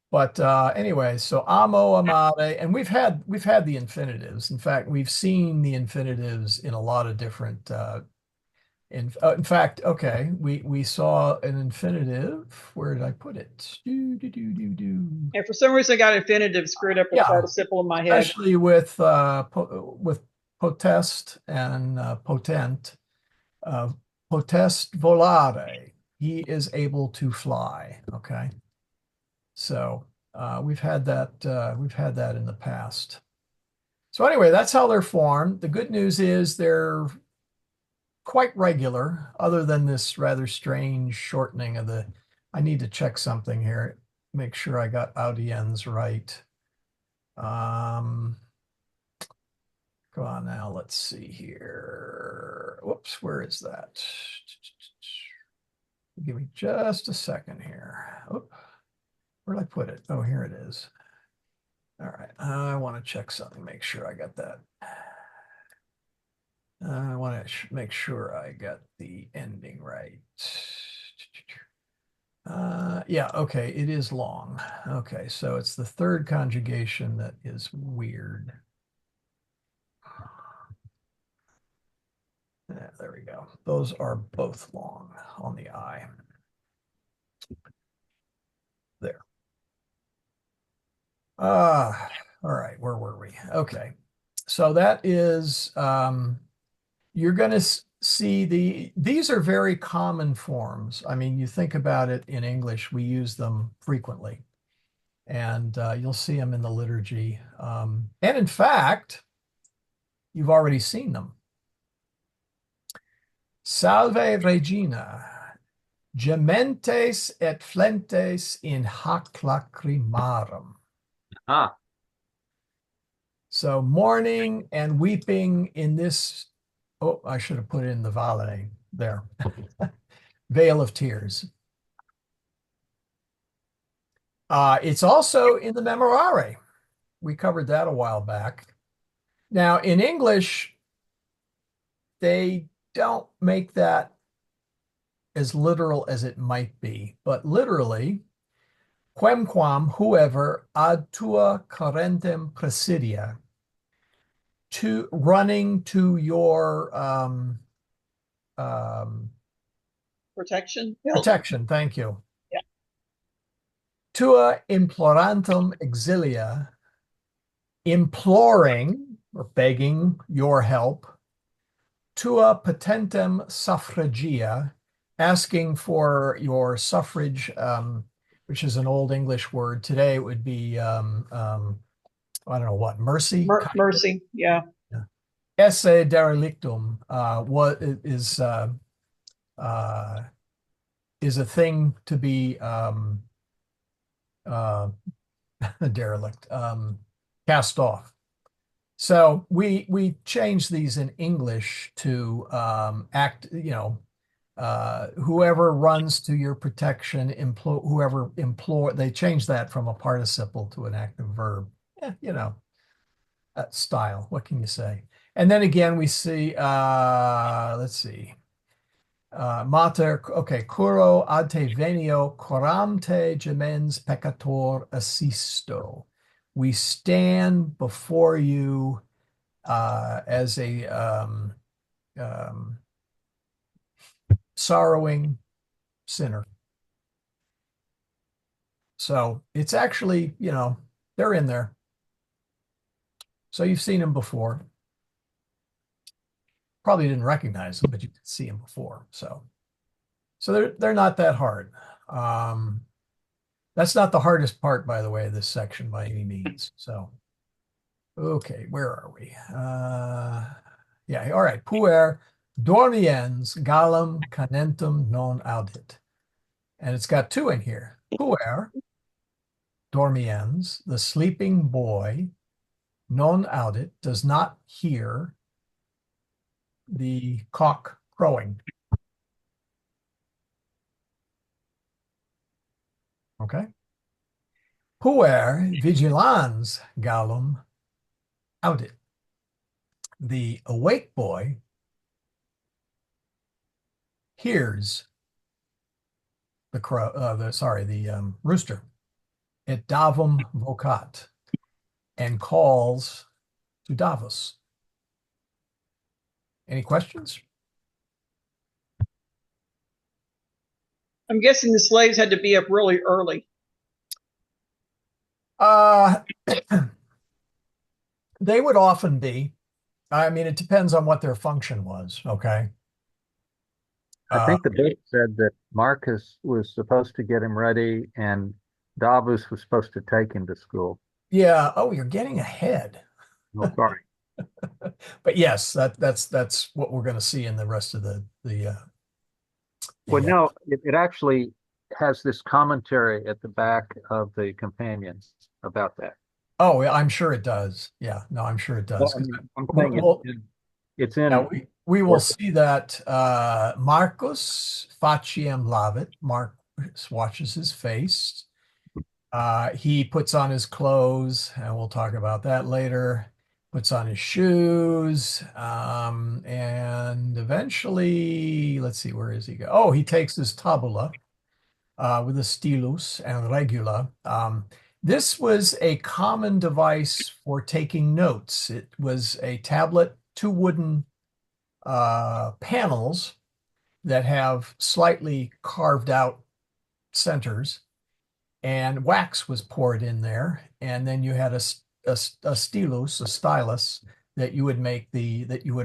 S1: but anyway, so amo, amare, and we've had the infinitives. In fact, we've seen the infinitives in a lot of different in fact, okay, we saw an infinitive. Where did I put it?
S2: And for some reason, I got infinitive screwed up with
S1: Yeah.
S2: participle in my head.
S1: Especially with potest and potent. Potest volare. He is able to fly. Okay. So we've had that in the past. So anyway, that's how they're formed. The good news is they're quite regular, other than this rather strange shortening of the. I need to check something here, make sure I got audiens right. Come on now, let's see here. Whoops, where is that? Give me just a second here. Oop, where did I put it? Oh, here it is. All right, I want to check something, make sure I got that. I want to make sure I got the ending right. Yeah, okay, it is long. Okay, so it's the third conjugation that is weird. Yeah, there we go. Those are both long on the I. There. All right, where were we? Okay. So that is you're going to see, these are very common forms. I mean, you think about it in English, we use them frequently. And you'll see them in the liturgy. And in fact, you've already seen them. Salve Regina, gementes et flentes in hac lacrimarum.
S3: Ah,
S1: So mourning and weeping in this, oh, I should have put in the vale there. Vale of tears. It's also in the Memorare. We covered that a while back. Now, in English, they don't make that as literal as it might be, but literally, quemquam whoever ad tua carentem presidia, to running to your
S2: Protection.
S1: protection. Thank you.
S2: Yeah.
S1: Tua implorantum exilia, imploring or begging your help. Tua patentem suffragia, asking for your suffrage, which is an old English word. Today it would be, I don't know what, mercy?
S2: Mercy. Yeah.
S1: Esse derelictum, what is a thing to be derelict, cast off. So we changed these in English to act, whoever runs to your protection, whoever implore, they changed that from a participle to an active verb. Style. What can you say? And then again, we see, let's see. Mater, okay, curo ad te venio, coram te gemens peccator assisto. We stand before you as a sorrowing sinner. So it's actually, they're in there. So you've seen them before. Probably didn't recognize them, but you did see them before. So they're not that hard. That's not the hardest part, by the way, of this section by any means. So, okay, where are we? Yeah, all right. Puer dormiens gallum canentem non audit. And it's got two in here. Puer dormiens, the sleeping boy, non audit, does not hear the cock crowing. Okay. Puer vigilans gallum audit. The awake boy hears the crow, the rooster. Et davum vocat, and calls to Davos. Any questions?
S2: I'm guessing the slaves had to be up really early.
S1: They would often be. I mean, it depends on what their function was, okay?
S3: I think the book said that Marcus was supposed to get him ready and Davos was supposed to take him to school.
S1: Yeah. Oh, you're getting ahead.
S3: No, sorry.
S1: But yes, that's what we're going to see in the rest of the
S3: Well, no, it actually has this commentary at the back of the companions about that.
S1: Oh, yeah, I'm sure it does. Yeah, no, I'm sure it does.
S3: Well, I'm saying it's in.
S1: Yeah, we will see that Marcus faciem lavit. Marcus washes his face. He puts on his clothes, and we'll talk about that later. Puts on his shoes, and eventually, let's see, where does he go? Oh, he takes his tabula with a stylus and regula. This was a common device for taking notes. It was a tablet, two wooden panels that have slightly carved out centers, and wax was poured in there, and then you had a stylus, a stylus that you would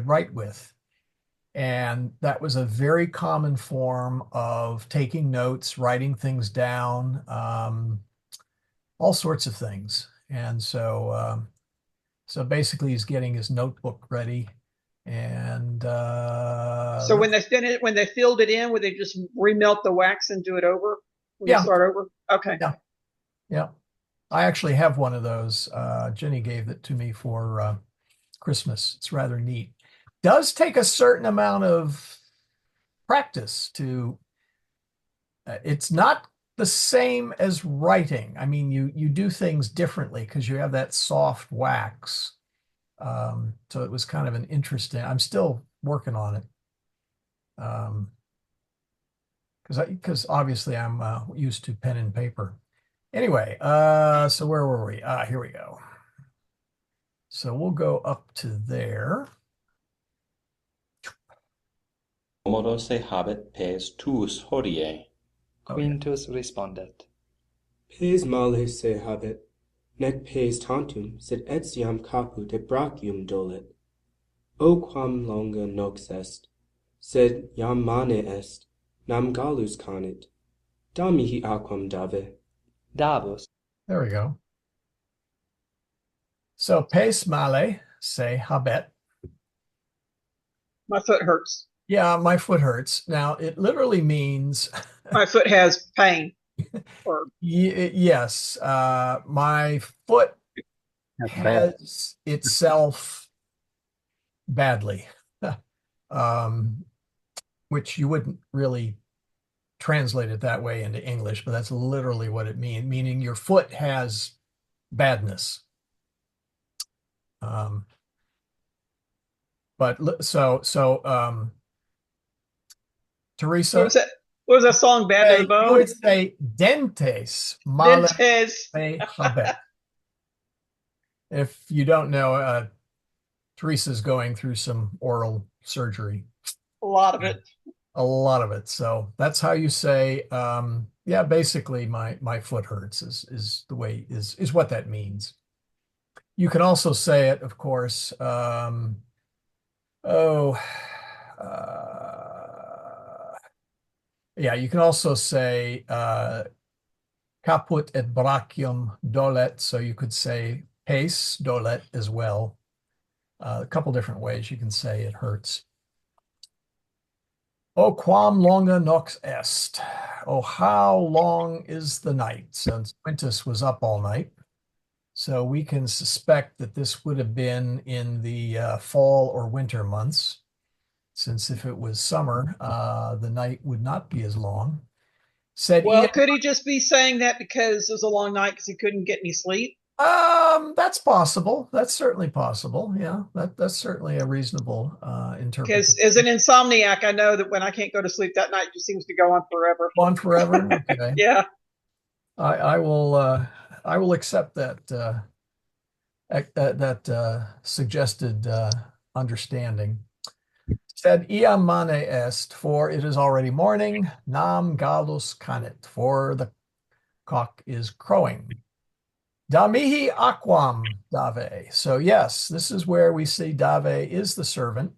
S1: write with. And that was a very common form of taking notes, writing things down, all sorts of things. And so basically he's getting his notebook ready. And
S2: So when they filled it in, would they just remelt the wax and do it over? When you
S1: Yeah.
S2: start over? Okay.
S1: Yeah. Yeah. I actually have one of those. Jenny gave it to me for Christmas. It's rather neat. Does take a certain amount of practice to, it's not the same as writing. I mean, you do things differently because you have that soft wax. So it was kind of an interesting, I'm still working on it. Because obviously I'm used to pen and paper. Anyway, so where were we? Here we go. So we'll go up to there.
S8: Commodus se habet pes tuus hodie.
S6: Quintus respondet.
S9: Pes male se habet, nec pes tantum, sed etiam caput et brachium dolet. O quam longa nox est, sed iam mane est, nam gallus canet. Da mihi aquam dave.
S6: Davus.
S1: There we go. So pes male se habet.
S2: My foot hurts.
S1: Yeah, my foot hurts. Now it literally means
S2: My foot has pain. Or
S1: yes, my foot
S3: That's bad.
S1: has itself badly, which you wouldn't really translate it that way into English, but that's literally what it means, meaning your foot has badness. But Teresa,
S2: what was that song? Bad to the
S1: you
S2: bone.
S1: would say dentes male
S2: Dentes.
S1: se habet. If you don't know, Teresa's going through some oral surgery.
S2: A lot of it.
S1: A lot of it. So that's how you say, yeah, basically my foot hurts is the way is what that means. You can also say it, of course. Yeah, you can also say caput et brachium dolet. So you could say pes dolet as well. A couple different ways you can say it hurts. O quam longa nox est. Oh, how long is the night? Since Quintus was up all night. So we can suspect that this would have been in the fall or winter months, since if it was summer, the night would not be as long. Said
S2: Well,
S1: Ian,
S2: could he just be saying that because it was a long night because he couldn't get any sleep?
S1: that's possible. That's certainly possible. Yeah, that's certainly a reasonable interpretation.
S2: Because as an insomniac, I know that when I can't go to sleep that night, it just seems to go on forever.
S1: On forever. Okay.
S2: Yeah.
S1: I will accept that suggested understanding. Said iam mane est, for it is already morning. Nam gallus canet, for the cock is crowing. Da mihi aquam dave. So yes, this is where we see dave is the servant,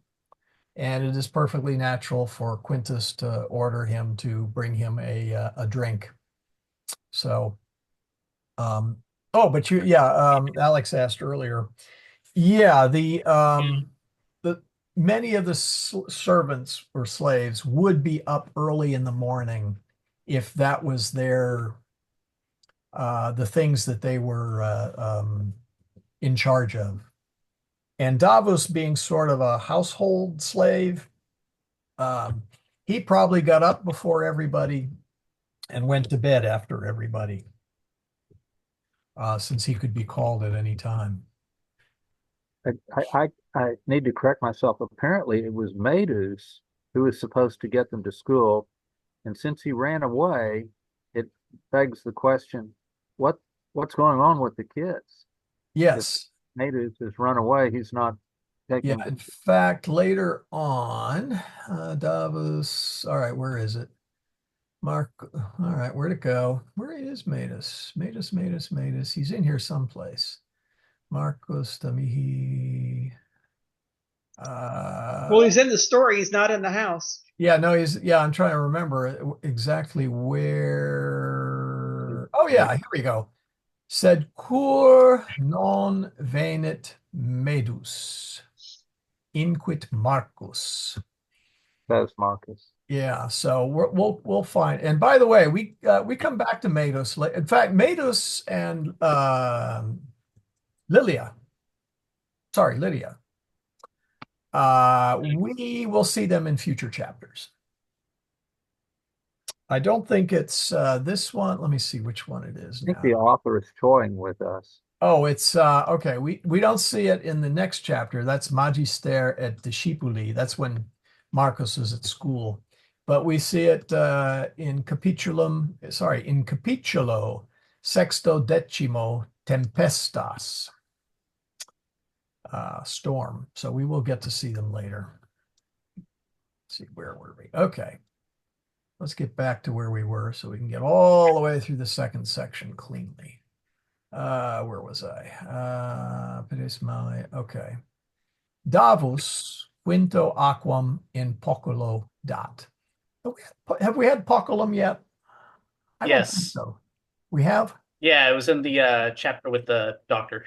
S1: and it is perfectly natural for Quintus to order him to bring him a drink. So, but Alex asked earlier. Yeah, the many of the servants or slaves would be up early in the morning if that was their the things that they were in charge of. And Davos, being sort of a household slave, he probably got up before everybody and went to bed after everybody, since he could be called at any time.
S3: I need to correct myself. Apparently, it was Medus who was supposed to get them to school, and since he ran away, it begs the question: what's going on with the kids?
S1: Yes.
S3: If Medus has run away, he's not taking.
S1: Yeah. In fact, later on, Davos. All right, where is it? Mark. All right, where'd it go? Where is Medus? Medus. He's in here someplace. Marcos Damihi.
S2: Well, he's in the story. He's not in the house.
S1: Yeah, no, I'm trying to remember exactly where. Oh, yeah, here we go. Sed cur non venit medus, inquit Marcus.
S3: Says Marcus.
S1: Yeah, so we'll find. And by the way, we come back to Medus. In fact, Medus and Lydia. Sorry, Lydia. We will see them in future chapters. I don't think it's this one. Let me see which one it is
S3: I think
S1: now.
S3: the author is toying with us.
S1: Oh, it's okay. We don't see it in the next chapter. That's Magister et Discipuli. That's when Marcus is at school. But we see it in Capitulo Sexto Decimo Tempestas, storm. So we will get to see them later. Let's see, where were we? Okay. Let's get back to where we were so we can get all the way through the second section cleanly. Where was I? Okay. Davus quinto aquam in poculo dat. Have we had poculum yet? I don't think
S7: Yes.
S1: so. We have?
S7: Yeah, it was in the chapter with the doctor.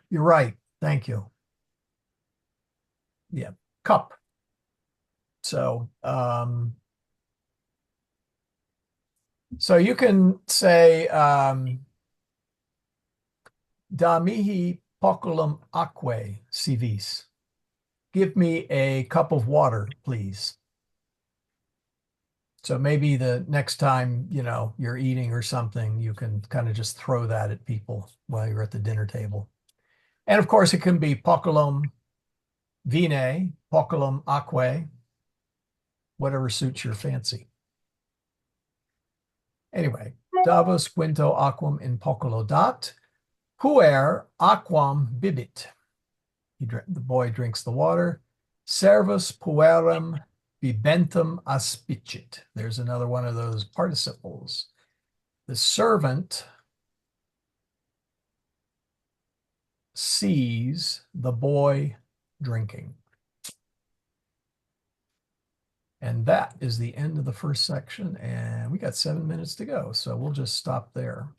S1: You're right. Thank you. Yeah. Cup. So you can say da mihi poculum aquae civis. Give me a cup of water, please. So maybe the next time, you're eating or something, you can kind of just throw that at people while you're at the dinner table. And of course, it can be poculum vinae, poculum aquae, whatever suits your fancy. Anyway, Davos quinto aquam in poculo dat, puer aquam bibit. The boy drinks the water. Servus puerum bibentum aspicit. There's another one of those participles. The servant sees the boy drinking. And that is the end of the first section. And we got 7 minutes to go. So we'll just stop there.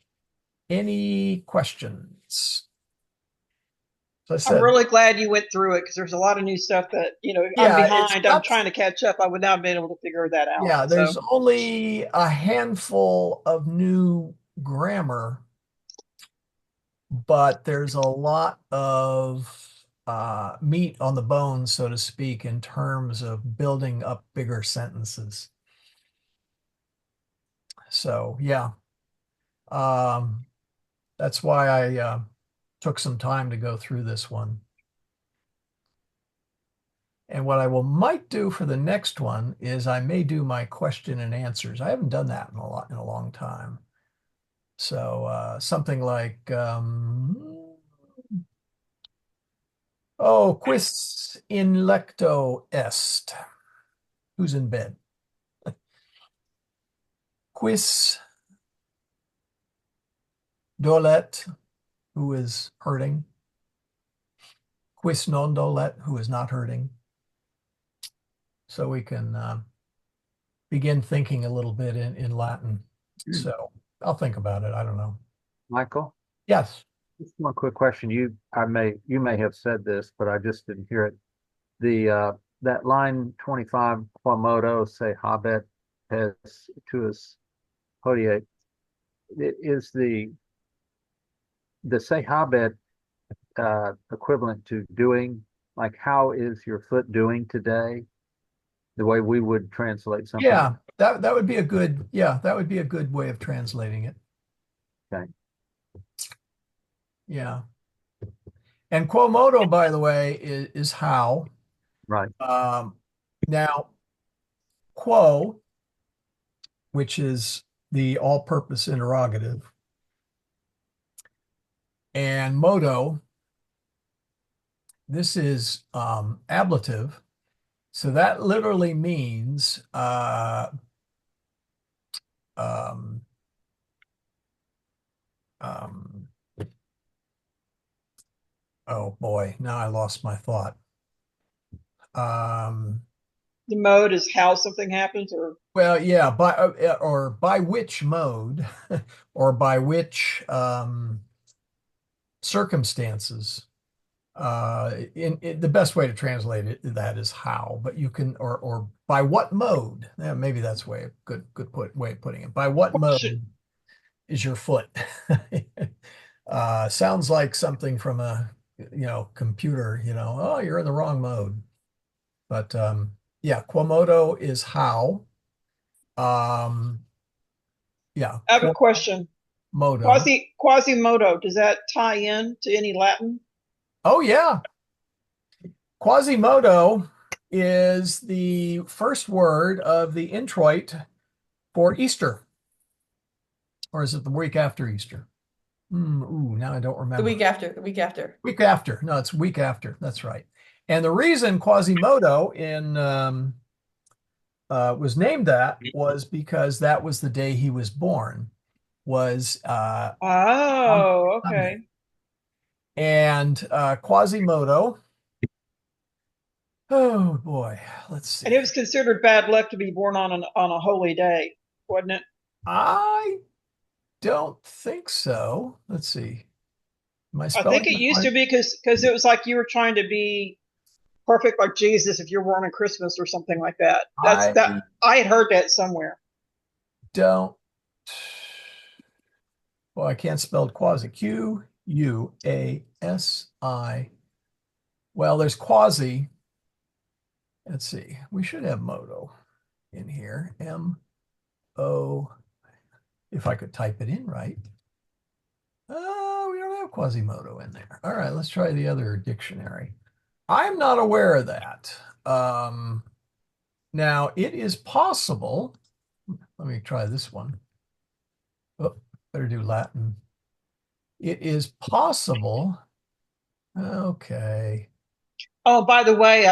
S1: Any questions? So
S2: I'm really glad you went through it because there's a lot of new stuff that, I'm behind. I'm trying to catch up. I would not have been able to figure that out.
S1: Yeah, there's only a handful of new grammar, but there's a lot of meat on the bone, so to speak, in terms of building up bigger sentences. So, yeah. That's why I took some time to go through this one. And what I might do for the next one is I may do my question and answers. I haven't done that in a long time. So something like, quis in lecto est? Who's in bed? Quis dolet? Who is hurting? Quis non dolet? Who is not hurting? So we can begin thinking a little bit in Latin. So I'll think about it. I don't know.
S3: Michael?
S1: Yes.
S3: Just one quick question. You may have said this, but I just didn't hear it. That line 25, quomodo se habet pes tuus hodie, is the se habet equivalent to doing, like how is your foot doing today? The way we would translate something.
S1: Yeah, that would be a good, that would be a good way of translating it.
S3: Okay.
S1: Yeah. And quomodo, by the way, is how.
S3: Right.
S1: Now, quo, which is the all-purpose interrogative, and modo, this is ablative. So that literally means oh boy, now I lost my thought.
S2: The mode is how something happens, or
S1: Well, yeah, by which mode, or by which circumstances. In the best way to translate it that is how, but you can or by what mode. Yeah, maybe that's way way of putting it. By what mode is your foot? Sounds like something from a computer. Oh, you're in the wrong mode. But yeah, Quomodo is how. Yeah,
S2: I have a question.
S1: Quasimodo.
S2: Quasimodo, does that tie in to any Latin?
S1: Oh yeah, Quasimodo is the first word of the introit for Easter. Or is it the week after Easter? Ooh, now I don't
S5: The
S1: remember.
S5: week after. The week after.
S1: Week after. No, it's week after. That's right. And the reason Quasimodo was named that was because that was the day he was born, was on
S2: Oh,
S1: Sunday.
S2: okay.
S1: And Quasimodo, oh boy, let's see.
S2: And it was considered bad luck to be born on a holy day, wasn't it?
S1: I don't think so. Let's see. Am I
S2: I
S1: spelling
S2: think it
S1: this
S2: used
S1: right?
S2: to be because it was like you were trying to be perfect like Jesus if you're born on Christmas or something like that.
S1: I
S2: I had heard that somewhere.
S1: don't. Well, I can't spell quasi. Quasi. Well, there's quasi. Let's see. We should have moto in here. M-O. If I could type it in right. Oh, we don't have Quasimodo in there. All right, let's try the other dictionary. I'm not aware of that. Now, it is possible. Let me try this one. Oh, better do Latin. It is possible. Okay.
S2: Oh, by the way,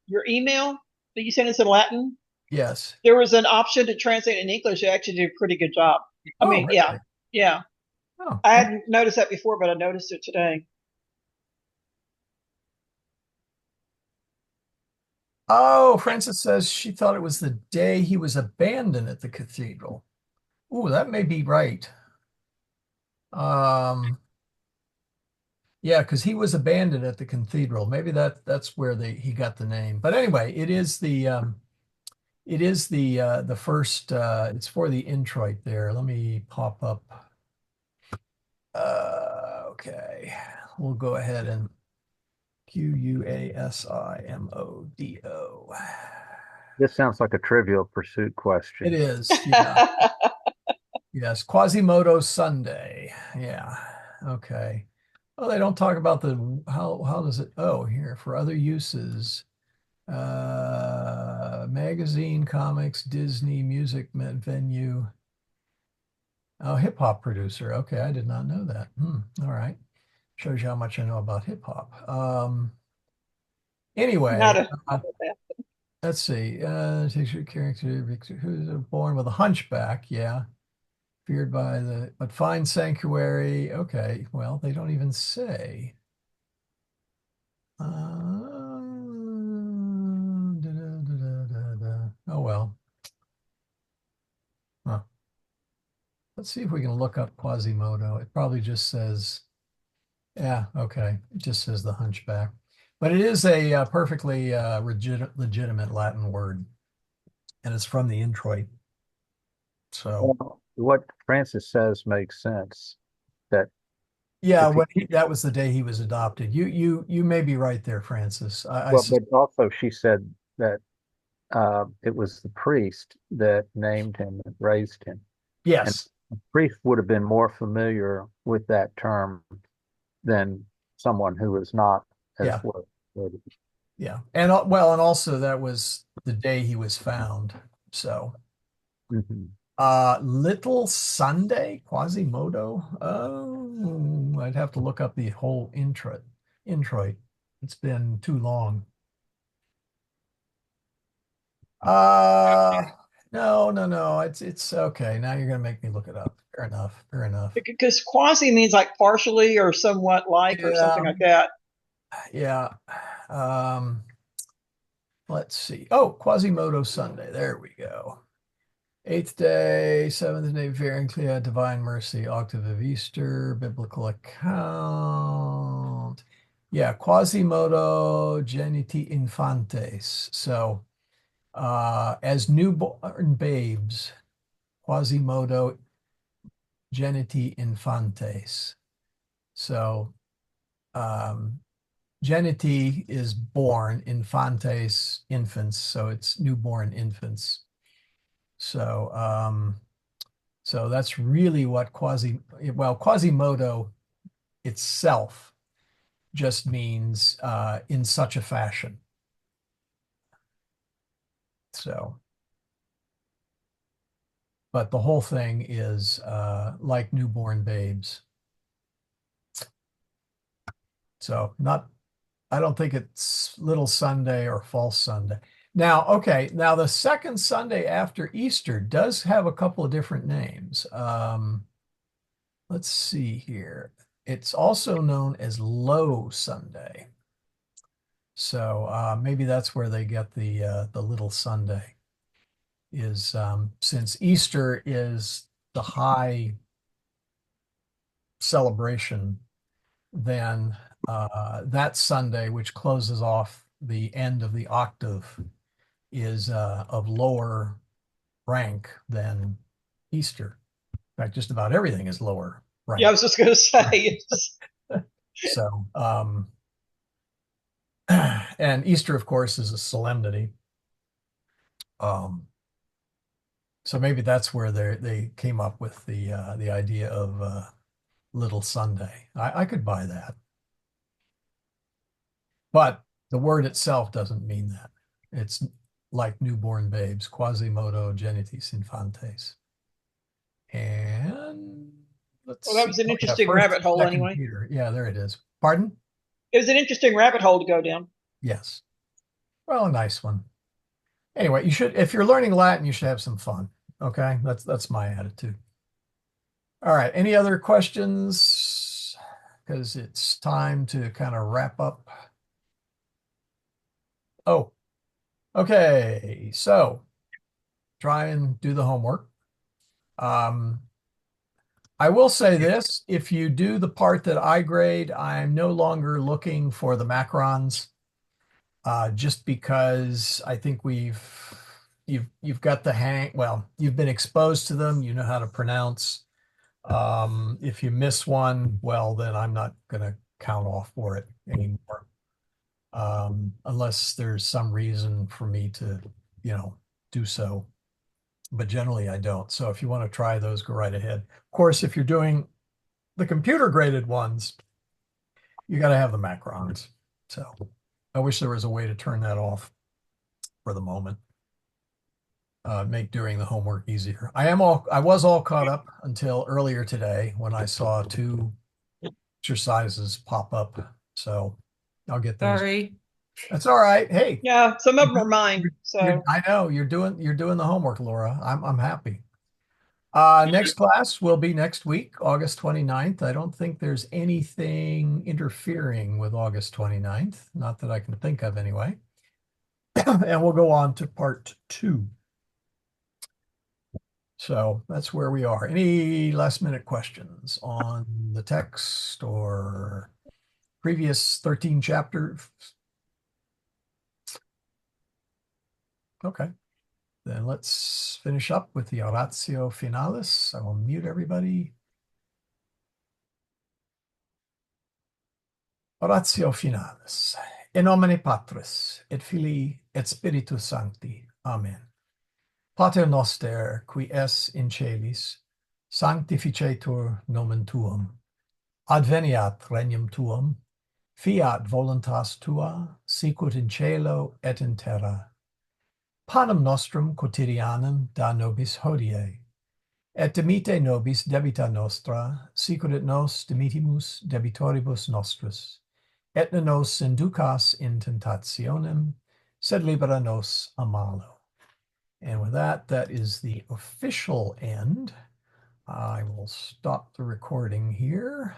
S2: your email that you sent us in Latin,
S1: Yes.
S2: there was an option to translate in English. It actually did a pretty good job. I
S1: Oh,
S2: mean,
S1: really?
S2: yeah.
S1: Oh,
S2: I hadn't noticed that before, but I noticed it today.
S1: oh, Frances says she thought it was the day he was abandoned at the cathedral. Ooh, that may be right. Yeah, because he was abandoned at the cathedral. Maybe that's where he got the name. But anyway, it is the first it's for the introit there. Let me pop up. Okay. We'll go ahead and Quasimodo.
S3: This sounds like a Trivial Pursuit question.
S1: It is, yeah. Yes, Quasimodo Sunday. Yeah. Okay. Well, they don't talk about how does it, oh, here for other uses. Magazine, comics, Disney, music venue. Oh, hip hop producer. Okay, I did not know that. All right. Shows you how much I know about hip hop. Anyway,
S2: Not a not that.
S1: let's see. Takes your character who's born with a hunchback. Yeah. Feared by but find sanctuary. Okay. Well, they don't even say. Oh, well. Huh. Let's see if we can look up Quasimodo. It probably just says, yeah, okay. It just says the hunchback. But it is a perfectly legitimate Latin word, and it's from the introit. So,
S3: Well, what Francis says makes sense. That
S1: yeah,
S3: if
S1: that was the day he was adopted. You may be right there, Francis.
S3: well, but also she said that it was the priest that named him and raised him.
S1: Yes.
S3: And the priest would have been more familiar with that term than someone who is not as
S1: Yeah.
S3: well.
S1: Yeah. And also that was the day he was found. So, Little Sunday, Quasimodo. Oh, I'd have to look up the whole introit. It's been too long. No. It's okay. Now you're gonna make me look it up. Fair enough. Fair enough.
S2: Because quasi means like partially or somewhat like or something like that.
S1: Yeah. let's see. Oh, Quasimodo Sunday. There we go. 8th day, 7th day, Varinclia, Divine Mercy, Octave of Easter, Biblical Account. Yeah, Quasimodo Geniti Infantes. So, as newborn babes, Quasimodo Geniti Infantes. So, geniti is born, infantes, infants. So it's newborn infants. So, so that's really what Quasimodo itself just means in such a fashion. So, but the whole thing is like newborn babes. So I don't think it's Little Sunday or False Sunday. Now, okay, now the second Sunday after Easter does have a couple of different names. Let's see here. It's also known as Low Sunday. So maybe that's where they get the Little Sunday is since Easter is the high celebration, then that Sunday, which closes off the end of the octave, is of lower rank than Easter. In fact, just about everything is lower rank.
S2: Yeah, I was just going to say.
S1: So, and Easter, of course, is a solemnity. So maybe that's where they came up with the idea of Little Sunday. I could buy that. But the word itself doesn't mean that. It's like newborn babes, Quasimodo Genitis Infantes. And let's
S2: Well, that was
S1: see.
S2: an
S1: Oh, yeah,
S2: interesting
S1: First
S2: rabbit
S1: and
S2: hole
S1: Second
S2: anyway.
S1: Peter. Yeah, there it is. Pardon?
S2: It was an interesting rabbit hole to go down.
S1: Yes. Well, a nice one. Anyway, you should, if you're learning Latin, you should have some fun. Okay, that's my attitude. All right. Any other questions? Because it's time to kind of wrap up. Oh, okay. So try and do the homework. I will say this, if you do the part that I grade, I'm no longer looking for the macrons, just because I think you've got the hang, well, you've been exposed to them, you know how to pronounce. If you miss one, well, then I'm not going to count off for it anymore. Unless there's some reason for me to, do so. But generally I don't. So if you want to try those, go right ahead. Of course, if you're doing the computer graded ones, you got to have the macrons. So I wish there was a way to turn that off for the moment. Make doing the homework easier. I was all caught up until earlier today when I saw 2 exercises pop up. So I'll get those.
S5: Sorry.
S1: That's all right. Hey.
S2: Yeah, some of them are mine. So
S1: I know you're doing the homework, Laura. I'm happy. Next class will be next week, August 29th. I don't think there's anything interfering with August 29th, not that I can think of anyway. And we'll go on to part 2. So that's where we are. Any last minute questions on the text or previous 13 chapters? Okay. Then let's finish up with the oratio finalis. I will mute everybody. Oratio finalis. In nomine Patris, et Filii, et Spiritus Sancti. Amen. Pater noster, qui es in celis, sanctificetur nomen tuum. Adveniat regnum tuum. Fiat voluntas tua, sicut in cielo et in terra. Panem nostrum quotidianum da nobis hodie, et dimite nobis debita nostra, sicut et nos dimitimus debitoribus nostris, et ne nos inducas in tentationem, sed libera nos a malo. And with that, that is the official end. I will stop the recording here.